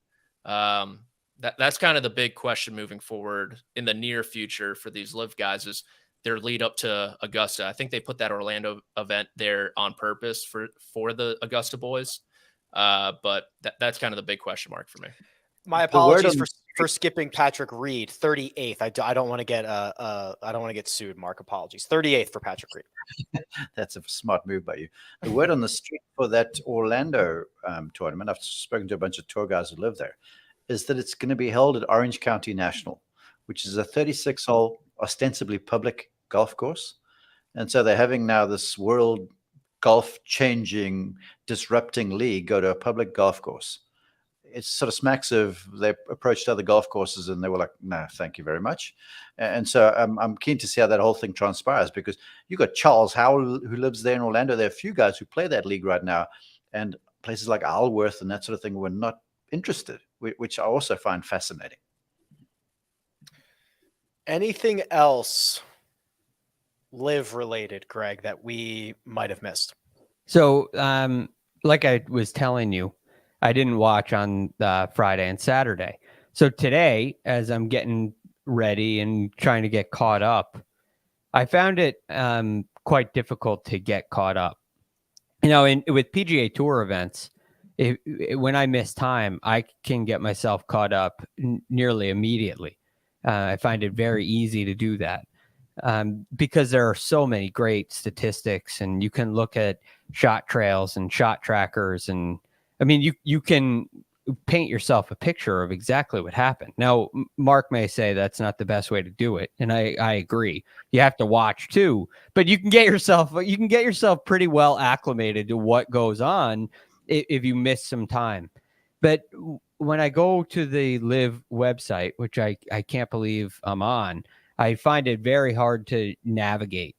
That's kind of the big question moving forward in the near future for these LIV guys, is their lead up to Augusta. I think they put that Orlando event there on purpose for the Augusta boys. But that's kind of the big question mark for me. My apologies for skipping Patrick Reed, 38th. I don't want to get I don't want to get sued, Mark. Apologies. 38th for Patrick Reed. That's a smart move by you. The word on the street for that Orlando tournament, I've spoken to a bunch of tour guys who live there, is that it's going to be held at Orange County National, which is a 36-hole, ostensibly public golf course. And so they're having now this world golf-changing, disrupting league go to a public golf course. It sort of smacks of, they approached other golf courses and they were like, no, thank you very much. And so I'm keen to see how that whole thing transpires, because you got Charles Howell, who lives there in Orlando. There are a few guys who play that league right now, and places like Alworth and that sort of thing were not interested, which I also find fascinating. Anything else LIV related, Greg, that we might have missed? So, like I was telling you, I didn't watch on Friday and Saturday. So today, as I'm getting ready and trying to get caught up, I found it quite difficult to get caught up. With PGA Tour events, when I miss time, I can get myself caught up nearly immediately. I find it very easy to do that because there are so many great statistics, and you can look at shot trails and shot trackers, and I mean, you can paint yourself a picture of exactly what happened. Now, Mark may say that's not the best way to do it, and I agree. You have to watch too, but you can get yourself pretty well acclimated to what goes on if you miss some time. But when I go to the LIV website, which I can't believe I'm on, I find it very hard to navigate,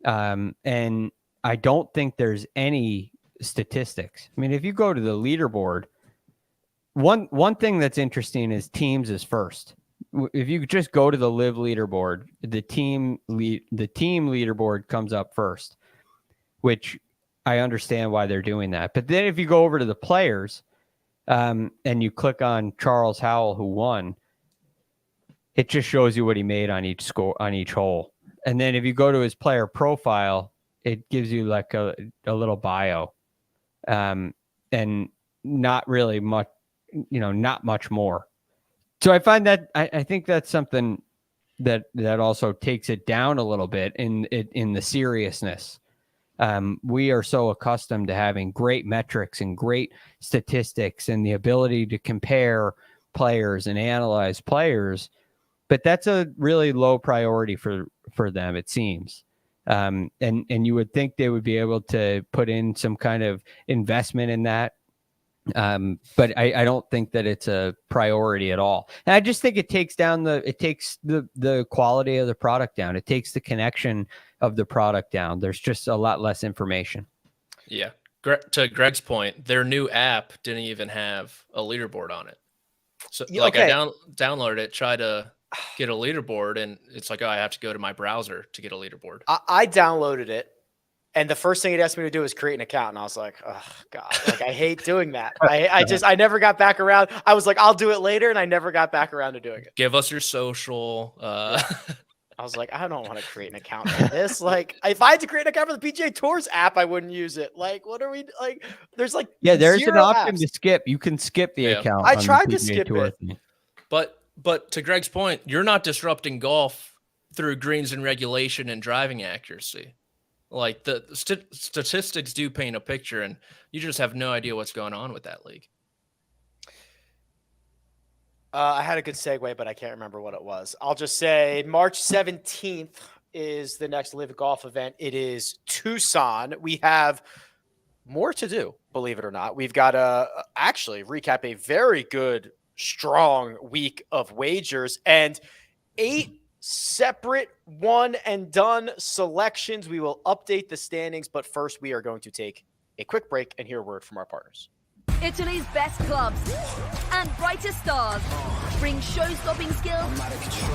and I don't think there's any statistics. I mean, if you go to the leaderboard, one thing that's interesting is teams is first. If you just go to the LIV leaderboard, the team leaderboard comes up first, which I understand why they're doing that. But then if you go over to the players, and you click on Charles Howell, who won, it just shows you what he made on each hole. And then if you go to his player profile, it gives you like a little bio, and not really much, not much more. So I find that I think that's something that also takes it down a little bit in the seriousness. We are so accustomed to having great metrics and great statistics and the ability to compare players and analyze players, but that's a really low priority for them, it seems. And you would think they would be able to put in some kind of investment in that. But I don't think that it's a priority at all. And I just think it takes the quality of the product down. It takes the connection of the product down. There's just a lot less information. Yeah. To Greg's point, their new app didn't even have a leaderboard on it. So like I downloaded it, try to get a leaderboard, and it's like, oh, I have to go to my browser to get a leaderboard. I downloaded it, and the first thing it asked me to do was create an account, and I was like, oh God, like I hate doing that. I never got back around. I was like, I'll do it later, and I never got back around to doing it. Give us your social. I was like, I don't want to create an account for this. Like, if I had to create an account for the PGA Tours app, I wouldn't use it. Like, what are we like? There's like, there's an option apps to skip. You can skip the account. I tried to skip it, but to Greg's point, you're not disrupting golf through greens and regulation and driving accuracy. Like the statistics do paint a picture, and you just have no idea what's going on with that league. I had a good segue, but I can't remember what it was. I'll just say March 17th is the next LIV Golf event. It is Tucson. We have more to do, believe it or not. We've got to actually recap a very good, strong week of wagers and 8 separate one and done selections. We will update the standings, but first we are going to take a quick break and hear a word from our partners. Italy's best clubs and brightest stars bring show-stopping skills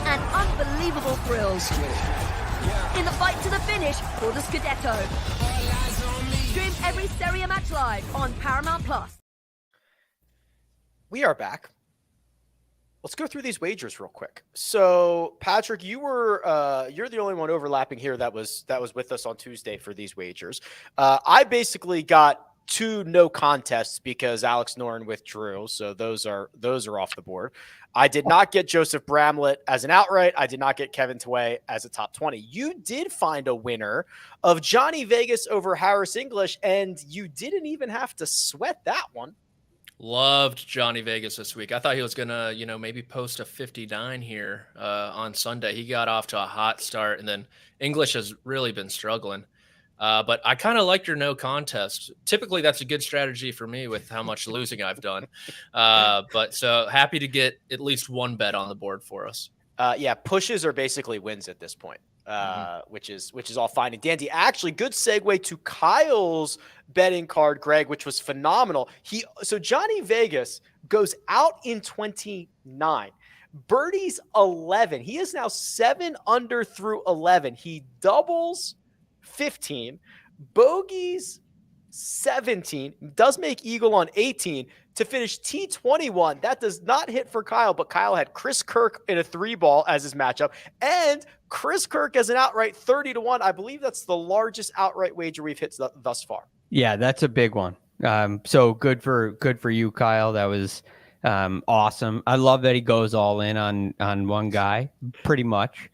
and unbelievable thrills in the fight to the finish for the Scudetto. Stream every Serie A match live on Paramount Plus. We are back. Let's go through these wagers real quick. So, Patrick, you're the only one overlapping here that was with us on Tuesday for these wagers. I basically got 2 no contests because Alex Noren withdrew, so those are off the board. I did not get Joseph Bramlett as an outright. I did not get Kevin Tway as a top 20. You did find a winner of Johnny Vegas over Harris English, and you didn't even have to sweat that one. Loved Johnny Vegas this week. I thought he was gonna, maybe post a 59 here on Sunday. He got off to a hot start, and then English has really been struggling. But I kind of like your no contest. Typically, that's a good strategy for me with how much losing I've done. But so happy to get at least one bet on the board for us. Yeah, pushes are basically wins at this point, which is all fine and dandy. Actually, good segue to Kyle's betting card, Greg, which was phenomenal. So Johnny Vegas goes out in 29. Birdie's 11. He is now 7 under through 11. He doubles 15, bogeys 17, does make eagle on 18 to finish T21. That does not hit for Kyle, but Kyle had Chris Kirk in a 3-ball as his matchup, and Chris Kirk as an outright 30-1. I believe that's the largest outright wager we've hit thus far. Yeah, that's a big one. So good for you, Kyle. That was awesome. I love that he goes all in on one guy, pretty much,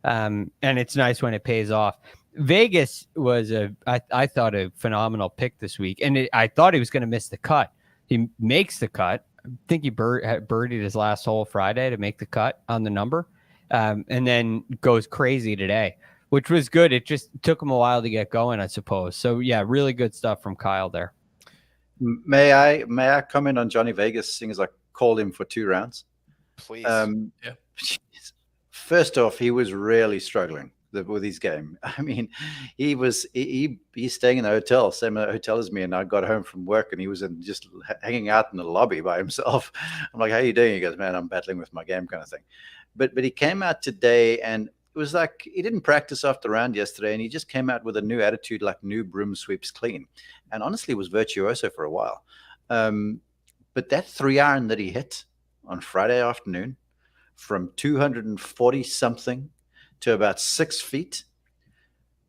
and it's nice when it pays off. Vegas was I thought a phenomenal pick this week, and I thought he was going to miss the cut. He makes the cut. I think he birdied his last hole Friday to make the cut on the number, and then goes crazy today, which was good. It just took him a while to get going, I suppose. So yeah, really good stuff from Kyle there. May I comment on Johnny Vegas, seeing as I called him for 2 rounds? Please. Yeah. First off, he was really struggling. with his game. I mean, he's staying in the hotel, same hotel as me, and I got home from work, and he was just hanging out in the lobby by himself. I'm like, "How you doing?" He goes, "Man, I'm battling with my game," kind of thing. But he came out today, and it was like he didn't practice after the round yesterday, and he just came out with a new attitude, like new broom sweeps clean, and honestly was virtuoso for a while. But that 3-iron that he hit on Friday afternoon from 240 something to about 6 feet,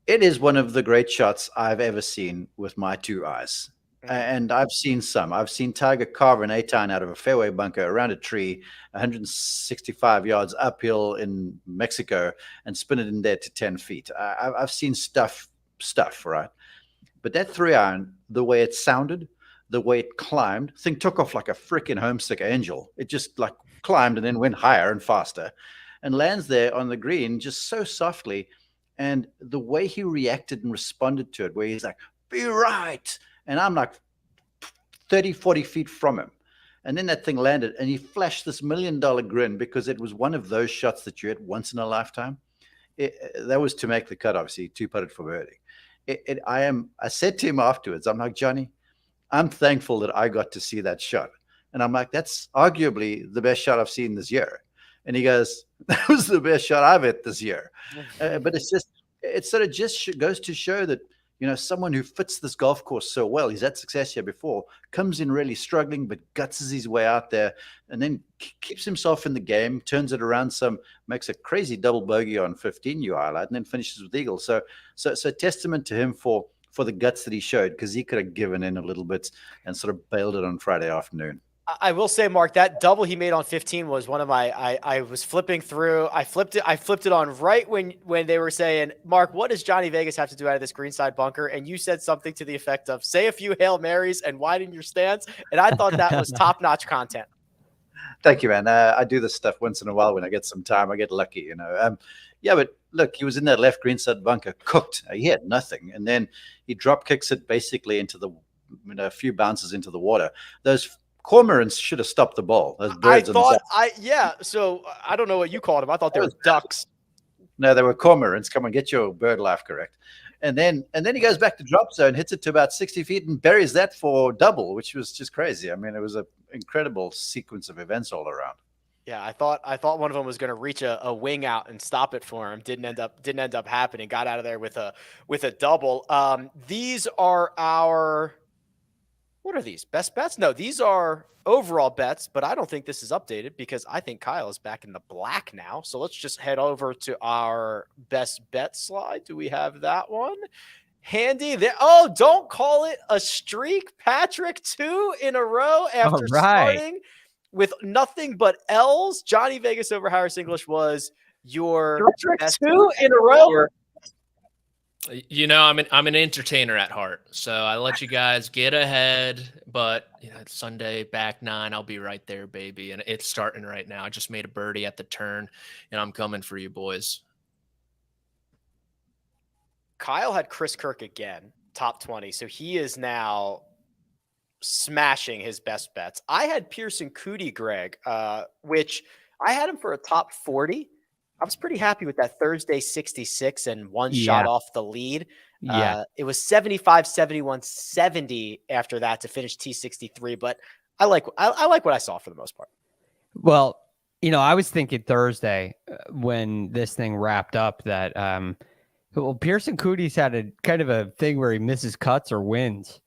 it is one of the great shots I've ever seen with my 2 eyes. And I've seen some. I've seen Tiger carve an 8-iron out of a fairway bunker around a tree, 165 yards uphill in Mexico, and spin it in there to 10 feet. I've seen stuff, right? But that 3-iron, the way it sounded, the way it climbed, thing took off like a freaking homesick angel. It just like climbed and then went higher and faster and lands there on the green just so softly. And the way he reacted and responded to it, where he's like, "Be right." And I'm like 30, 40 feet from him. And then that thing landed, and he flashed this $1 million grin because it was one of those shots that you hit once in a lifetime. That was to make the cut, obviously, 2-putted for birdie. I said to him afterwards, I'm like, "Johnny, I'm thankful that I got to see that shot." And I'm like, "That's arguably the best shot I've seen this year." And he goes, "That was the best shot I've hit this year." But it sort of just goes to show that, someone who fits this golf course so well, he's had success here before, comes in really struggling, but gutses his way out there and then keeps himself in the game, turns it around some, makes a crazy double bogey on 15 you highlight, and then finishes with eagle. So testament to him for the guts that he showed, because he could have given in a little bit and sort of bailed it on Friday afternoon. I will say, Mark, that double he made on 15 was one of my. I was flipping through. I flipped it on right when they were saying, "Mark, what does Johnny Vegas have to do out of this greenside bunker?" And you said something to the effect of, "Say a few Hail Marys and widen your stance." And I thought that was top-notch content. Thank you, man. I do this stuff once in a while when I get some time. I get lucky, Yeah, but look, he was in that left greenside bunker, cooked. He had nothing, and then he drop kicks it basically into the, a few bounces into the water. Those cormorants should have stopped the ball. Those birds. So I don't know what you called them. I thought they were ducks. No, they were cormorants. Come on, get your bird life correct. And then he goes back to drop zone, hits it to about 60 feet and buries that for double, which was just crazy. I mean, it was an incredible sequence of events all around. Yeah, I thought one of them was going to reach a wing out and stop it for him. Didn't end up happening. Got out of there with a double. These are our. What are these? Best bets? No, these are overall bets, but I don't think this is updated because I think Kyle is back in the black now. So let's just head over to our best bet slide. Do we have that one handy there? Oh, don't call it a streak, Patrick. 2 in a row after starting with nothing but L's. Johnny Vegas over Harris English was your best 2 in a row. I'm an entertainer at heart, so I let you guys get ahead. But it's Sunday, back 9. I'll be right there, baby, and it's starting right now. I just made a birdie at the turn, and I'm coming for you, boys. Kyle had Chris Kirk again, top 20, so he is now smashing his best bets. I had Pearson Cootie, Greg, which I had him for a top 40. I was pretty happy with that Thursday 66 and one shot off the lead. It was 75, 71, 70 after that to finish T63. But I like what I saw for the most part. Well, I was thinking Thursday when this thing wrapped up that Pearson Cootie's had a kind of a thing where he misses cuts or wins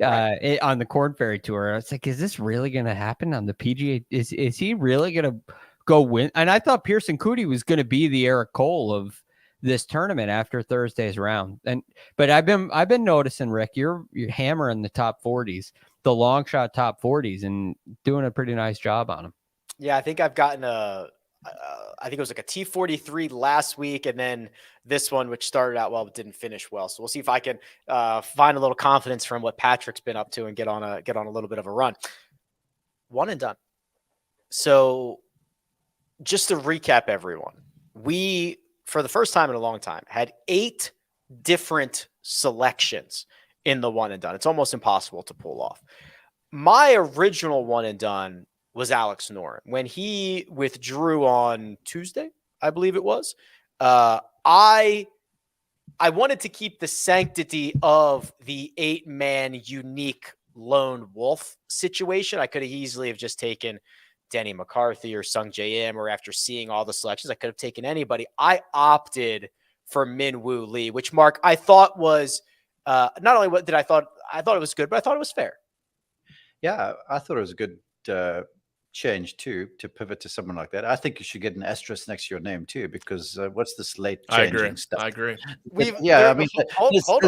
on the Corn Ferry Tour. I was like, is this really going to happen on the PGA? Is he really going to go win? And I thought Pearson Cootie was going to be the Eric Cole of this tournament after Thursday's round. But I've been noticing, Rick, you're hammering the top 40s, the long shot top 40s, and doing a pretty nice job on them. Yeah, I think I've gotten I think it was like a T43 last week, and then this one, which started out well but didn't finish well. So we'll see if I can find a little confidence from what Patrick's been up to and get on a little bit of a run. One and done. So just to recap, everyone, we, for the first time in a long time, had 8 different selections in the one and done. It's almost impossible to pull off. My original one and done was Alex Noren. When he withdrew on Tuesday, I believe it was, I wanted to keep the sanctity of the 8-man unique lone wolf situation. I could have easily have just taken Denny McCarthy or Sung J M, or after seeing all the selections, I could have taken anybody. I opted for Min-Woo Lee, which, Mark, I thought was not only what did I thought it was good, but I thought it was fair. Yeah, I thought it was a good change too, to pivot to someone like that. I think you should get an asterisk next to your name too, because what's this late changing stuff? I agree. Hold on.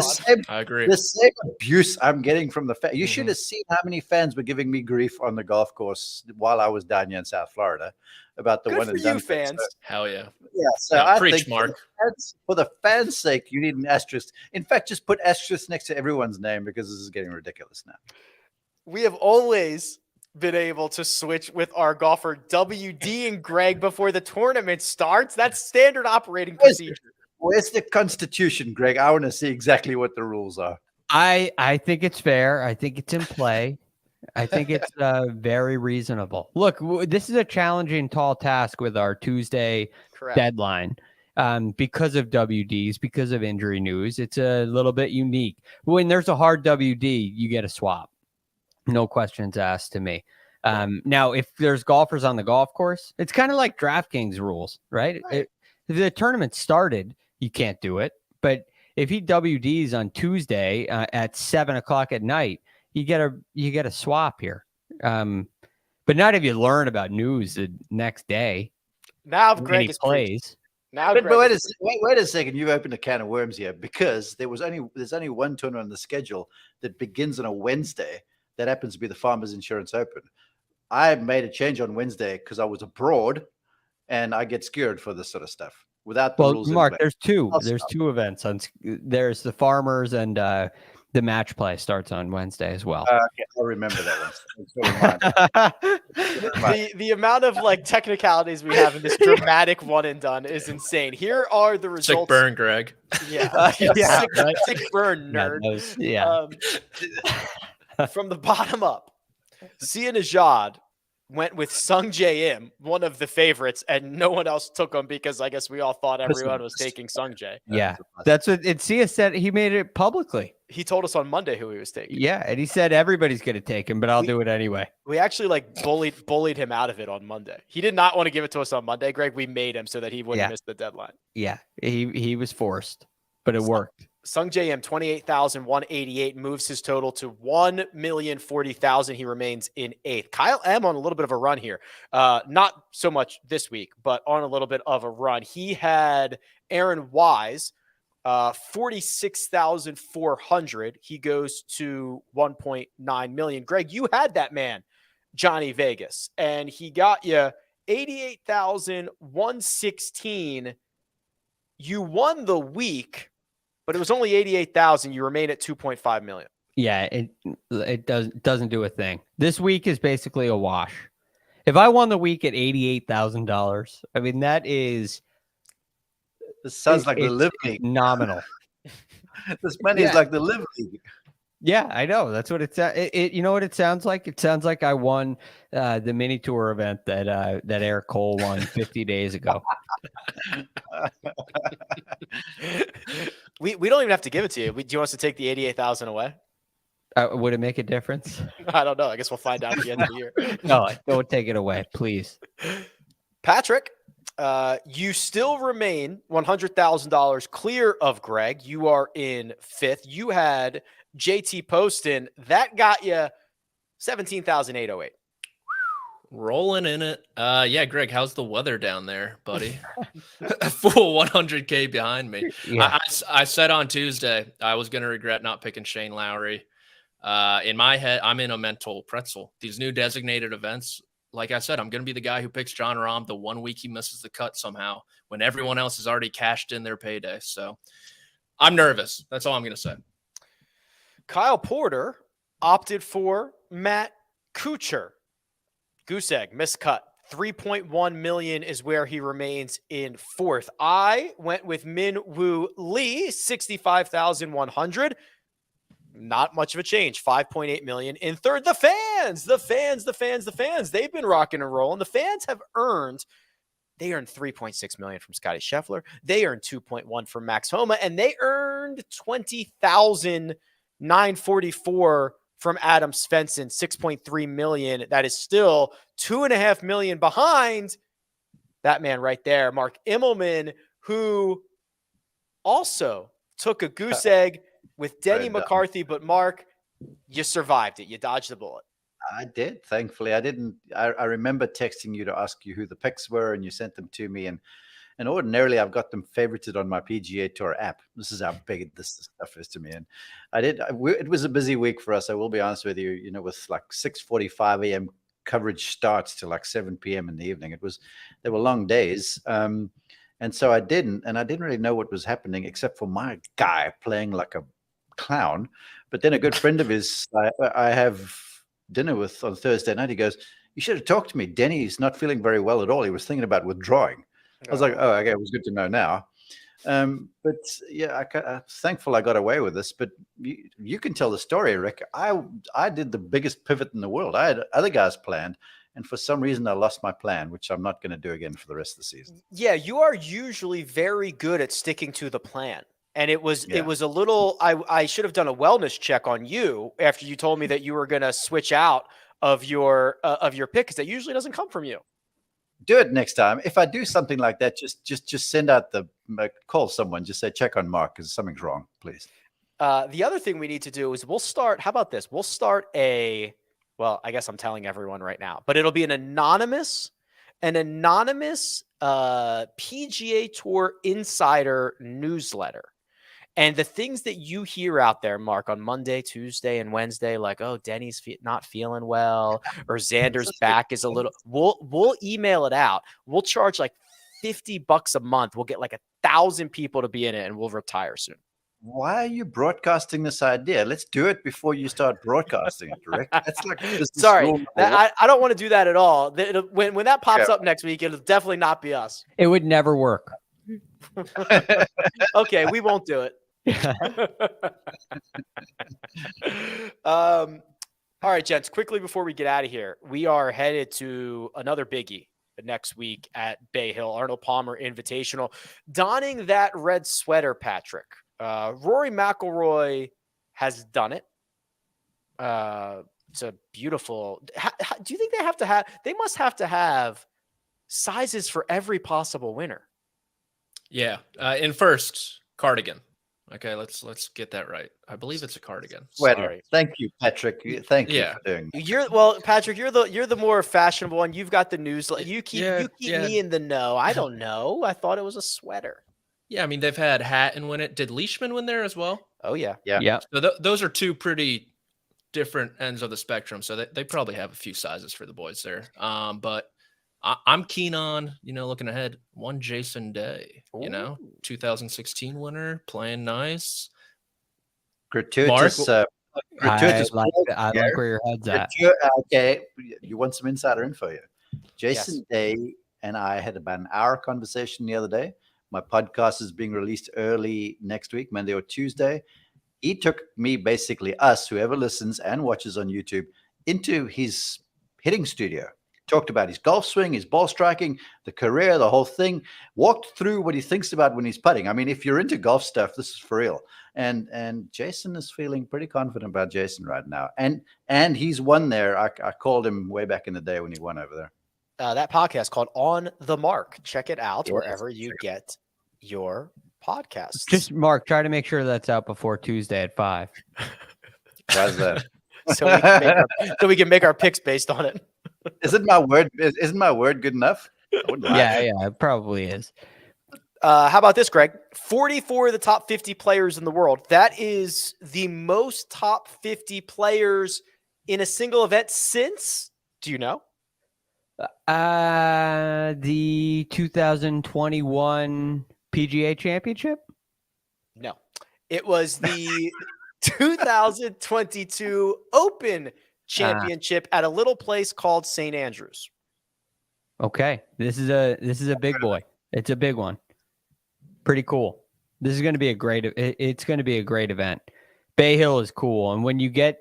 I agree. The same abuse I'm getting from the fans. You should have seen how many fans were giving me grief on the golf course while I was down here in South Florida about the Good one for and you done fans. thing. So, Hell yeah. yeah, so Yeah, I preach, think Mark. for the fans' sake, you need an asterisk. In fact, just put asterisk next to everyone's name, because this is getting ridiculous now. We have always been able to switch with our golfer WD and Greg before the tournament starts. That's standard operating procedure. Where's the Constitution, Greg? I want to see exactly what the rules are. I think it's fair. I think it's in play. I think it's very reasonable. Look, this is a challenging, tall task with our Tuesday deadline because of WDs, because of injury news. It's a little bit unique. When there's a hard WD, you get a swap. No questions asked to me. Now, if there's golfers on the golf course, it's kind of like DraftKings rules, right? If the tournament started, you can't do it. But if he WDs on Tuesday at 7:00 at night, you get a swap here. But not if you learn about news the next day. Now, if Greg is plays. Now, but wait a second. You've opened a can of worms here, because there's only one tournament on the schedule that begins on a Wednesday. That happens to be the Farmers Insurance Open. I made a change on Wednesday because I was abroad, and I get scared for this sort of stuff without the rules. Mark, there's two. There's two events. There's the Farmers, and the match play starts on Wednesday as well. Okay, I'll remember that one. The amount of technicalities we have in this dramatic one and done is insane. Here are the results. Sick burn, Greg. Yeah, sick burn, nerd. Yeah. From the bottom up, Sia Nejad went with Sung J M, one of the favorites, and no one else took him because I guess we all thought everyone was taking Sung J. Yeah, that's what Sia said. He made it publicly. He told us on Monday who he was taking. Yeah, and he said everybody's going to take him, but I'll do it anyway. We actually bullied him out of it on Monday. He did not want to give it to us on Monday, Greg. We made him so that he wouldn't miss the deadline. Yeah, he was forced, but it worked. Sung J M 28,188 moves his total to 1,040,000. He remains in 8th. Kyle M on a little bit of a run here. Not so much this week, but on a little bit of a run. He had Aaron Wise, 46,400. He goes to 1.9 million. Greg, you had that man, Johnny Vegas, and he got you 88,116. You won the week, but it was only 88,000. You remain at 2.5 million. Yeah, it doesn't do a thing. This week is basically a wash. If I won the week at $88,000, I mean this sounds like the LIV League. Nominal. This money is like the LIV League. Yeah, I know. That's what it sounds. You know what it sounds like? It sounds like I won the mini tour event that Eric Cole won 50 days ago. We don't even have to give it to you. Do you want us to take the 88,000 away? Would it make a difference? I don't know. I guess we'll find out at the end of the year. No, don't take it away, please. Patrick, you still remain $100,000 clear of Greg. You are in 5th. You had JT Poston. That got you 17,808. Rolling in it. Yeah, Greg, how's the weather down there, buddy? Full 100K behind me. Yeah. I said on Tuesday I was going to regret not picking Shane Lowry. In my head, I'm in a mental pretzel. These new designated events, like I said, I'm going to be the guy who picks John Rahm the 1 week he misses the cut somehow when everyone else has already cashed in their payday. So I'm nervous. That's all I'm going to say. Kyle Porter opted for Matt Kuchar. Goose egg, miscut. 3.1 million is where he remains in 4th. I went with Min-Woo Lee, 65,100. Not much of a change. 5.8 million in 3rd. The fans. They've been rocking and rolling. The fans have earned They earned $3.6 million from Scotty Scheffler. They earned $2.1 from Max Homa, and they earned $20,944 from Adam Svensson, $6.3 million. That is still $2.5 million behind that man right there, Mark Immelman, who also took a goose egg with Denny McCarthy. But Mark, you survived it. You dodged the bullet. I did. Thankfully, I didn't. I remember texting you to ask you who the picks were, and you sent them to me. And ordinarily, I've got them favorited on my PGA Tour app. This is how big this stuff is to me. And it was a busy week for us. I will be honest with you. You know, with like 6:45 a.m. coverage starts to like 7 p.m. in the evening. They were long days. And so I didn't really know what was happening except for my guy playing like a clown. But then a good friend of his, I have dinner with on Thursday night. He goes, "You should have talked to me. Denny's not feeling very well at all. He was thinking about withdrawing." I was like, "Oh, okay, it was good to know now." But yeah, I'm thankful I got away with this. But you can tell the story, Rick. I did the biggest pivot in the world. I had other guys planned, and for some reason I lost my plan, which I'm not going to do again for the rest of the season. Yeah, you are usually very good at sticking to the plan. And it was a little, I should have done a wellness check on you after you told me that you were going to switch out of your pick, because that usually doesn't come from you. Do it next time. If I do something like that, just send out call someone, just say, check on Mark because something's wrong, please. The other thing we need to do is how about this? We'll start well, I guess I'm telling everyone right now, but it'll be an anonymous PGA Tour insider newsletter. And the things that you hear out there, Mark, on Monday, Tuesday, and Wednesday, like, oh, Denny's not feeling well, or Xander's back is a little, we'll email it out. We'll charge like $50 a month. We'll get like 1,000 people to be in it, and we'll retire soon. Why are you broadcasting this idea? Let's do it before you start broadcasting it, Rick. That's like sorry, I don't want to do that at all. When that pops up next week, it'll definitely not be us. It would never work. Okay, we won't do it. All right, gents, quickly before we get out of here, we are headed to another biggie next week at Bay Hill, Arnold Palmer Invitational. Donning that red sweater, Patrick. Rory McIlroy has done it. It's a beautiful. Do you think they must have to have sizes for every possible winner? Yeah. In first, cardigan. Okay, let's get that right. I believe it's a cardigan. Sweater. Sorry. Thank you, Patrick. Thank you for doing that. Patrick, you're the more fashionable one. You've got the newsletter. You keep me in the know. I don't know. I thought it was a sweater. Yeah, I mean, they've had Hatton win it. Did Leishman win there as well? Oh yeah. So those are two pretty different ends of the spectrum. So they probably have a few sizes for the boys there. But I'm keen on, looking ahead, one Jason Day, 2016 winner, playing nice. Gratuitous. I like where your head's at. Okay, you want some insider info here. Jason Day and I had about an hour conversation the other day. My podcast is being released early next week, Monday or Tuesday. He took me, basically us, whoever listens and watches on YouTube, into his hitting studio. Talked about his golf swing, his ball striking, the career, the whole thing. Walked through what he thinks about when he's putting. I mean, if you're into golf stuff, this is for real. And Jason is feeling pretty confident about Jason right now. And he's won there. I called him way back in the day when he won over there. That podcast called On the Mark. Check it out wherever you get your podcasts. Just Mark, try to make sure that's out before Tuesday at 5. How's that? so we can make our picks based on it. Isn't my word good enough? Yeah, it probably is. How about this, Greg? 44 of the top 50 players in the world. That is the most top 50 players in a single event since, do you know? The 2021 PGA Championship? No. It was the 2022 Open Championship at a little place called St. Andrews. Okay. This is a big boy. It's a big one. Pretty cool. This is going to be it's going to be a great event. Bay Hill is cool. And when you get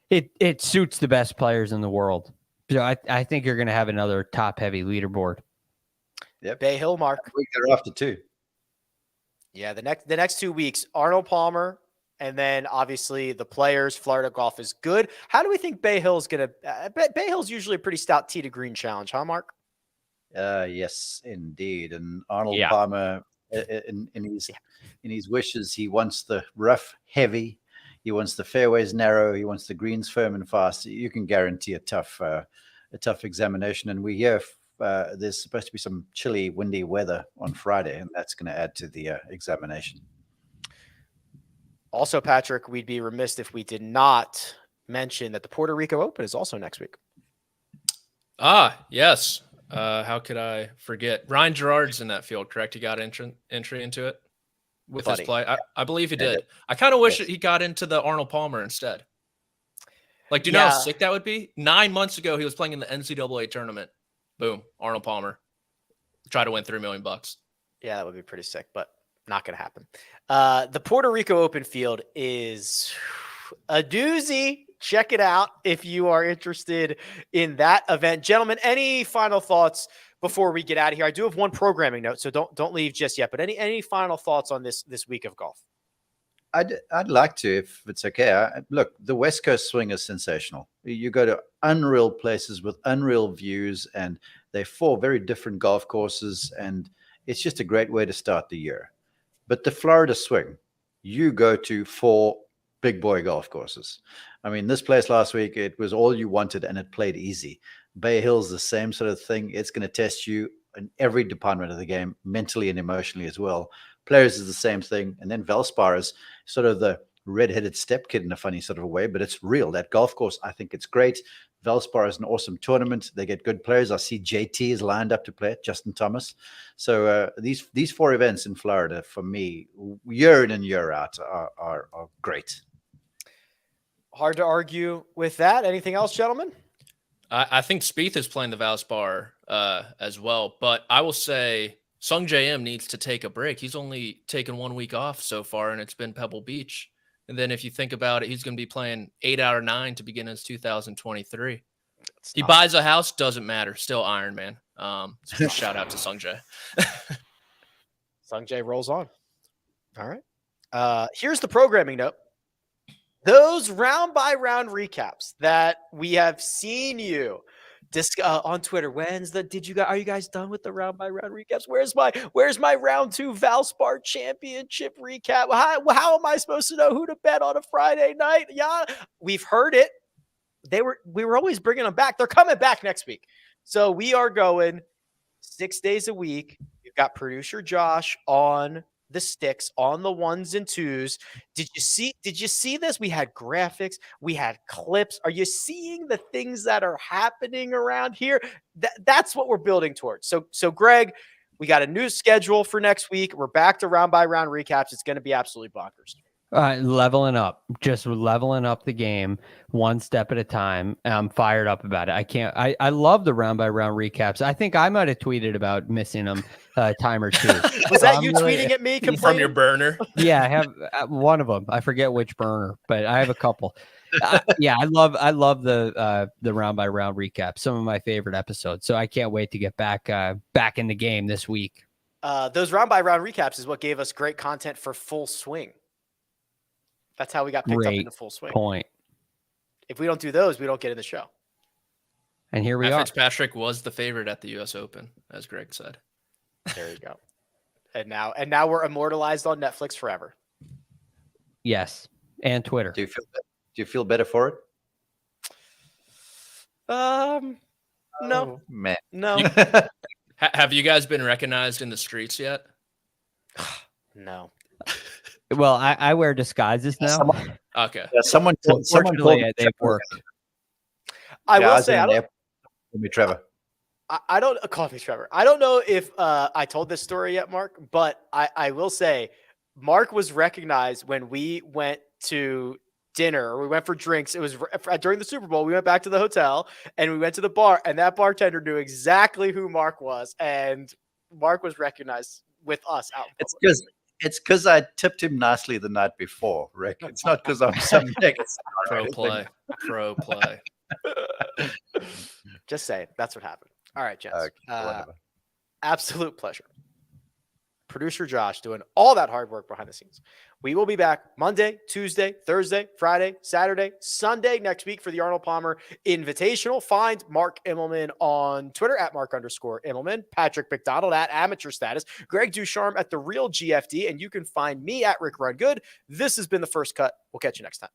it suits the best players in the world. So I think you're going to have another top heavy leaderboard. Yep. Bay Hill, Mark. Week thereafter too. Yeah, the next 2 weeks, Arnold Palmer, and then obviously the Players. Florida Golf is good. How do we think Bay Hill's going to Bay Hill's usually a pretty stout tee to green challenge, huh, Mark? Yes, indeed. And Arnold Yeah. Palmer, in his wishes, he wants the rough heavy, he wants the fairways narrow, he wants the greens firm and fast. You can guarantee a tough examination. And we hear there's supposed to be some chilly, windy weather on Friday, and that's going to add to the examination. Also, Patrick, we'd be remiss if we did not mention that the Puerto Rico Open is also next week. Yes. How could I forget? Ryan Gerard's in that field, correct? He got entry into it with his play. I believe he did. I kind of wish he got into the Arnold Palmer instead. Like, do you know how sick that would be? 9 months ago, he was playing in the NCAA tournament. Boom, Arnold Palmer. Try to win $3 million. Yeah, that would be pretty sick, but not going to happen. The Puerto Rico Open field is a doozy. Check it out if you are interested in that event. Gentlemen, any final thoughts before we get out of here? I do have one programming note, so don't leave just yet, but any final thoughts on this week of golf? I'd like to, if it's okay. Look, the West Coast swing is sensational. You go to unreal places with unreal views, and they're 4 very different golf courses, and it's just a great way to start the year. But the Florida swing, you go to 4 big boy golf courses. I mean, this place last week, it was all you wanted, and it played easy. Bay Hill's the same sort of thing. It's going to test you in every department of the game, mentally and emotionally as well. Players is the same thing. And then Valspar is sort of the red-headed stepkid in a funny sort of a way, but it's real. That golf course, I think it's great. Valspar is an awesome tournament. They get good players. I see JT is lined up to play it, Justin Thomas. So these 4 events in Florida, for me, year in and year out, are great. Hard to argue with that. Anything else, gentlemen? I think Spieth is playing the Valspar as well, but I will say Sung J M needs to take a break. He's only taken 1 week off so far, and it's been Pebble Beach. And then if you think about it, he's going to be playing 8 out of 9 to begin his 2023. He buys a house, doesn't matter. Still Iron Man. So shout out to Sung J. Sung J rolls on. All right. Here's the programming note. Those round by round recaps that we have seen you on Twitter. Are you guys done with the round by round recaps? Where's my round 2 Valspar championship recap? How am I supposed to know who to bet on a Friday night? Yeah, we've heard it. We were always bringing them back. They're coming back next week. So we are going 6 days a week. We've got producer Josh on the sticks, on the 1s and 2s. Did you see this? We had graphics, we had clips. Are you seeing the things that are happening around here? That's what we're building towards. So Greg, we got a new schedule for next week. We're back to round by round recaps. It's going to be absolutely bonkers. Leveling up, just leveling up the game 1 step at a time. I'm fired up about it. I love the round by round recaps. I think I might have tweeted about missing them a time or 2. Was that you tweeting at me from your burner? Yeah, I have one of them. I forget which burner, but I have a couple. Yeah, I love the round by round recap. Some of my favorite episodes. So I can't wait to get back in the game this week. Those round by round recaps is what gave us great content for Full Swing. That's how we got picked up into Full Swing. Point. If we don't do those, we don't get in the show. And here we are. Fitzpatrick was the favorite at the U.S. Open, as Greg said. There you go. And now we're immortalized on Netflix forever. Yes, and Twitter. Do you feel better for it? No, man, no. Have you guys been recognized in the streets yet? No. Well, I wear disguises now. Okay. Yeah, someone told they've worked. I will say, Trevor. I don't call me Trevor. I don't know if I told this story yet, Mark, but I will say Mark was recognized when we went to dinner or we went for drinks. It was during the Super Bowl. We went back to the hotel and we went to the bar, and that bartender knew exactly who Mark was, and Mark was recognized with us out. It's because I tipped him nicely the night before, Rick. It's not because I'm some pro play. Just say that's what happened. All right, gents. Absolute pleasure. Producer Josh doing all that hard work behind the scenes. We will be back Monday, Tuesday, Thursday, Friday, Saturday, Sunday next week for the Arnold Palmer Invitational. Find Mark Immelman on Twitter at Mark_Immelman, Patrick McDonald at Amateur Status, Greg DuCharme at The Real GFD, and you can find me at Rick Run Good. This has been The First Cut. We'll catch you next time.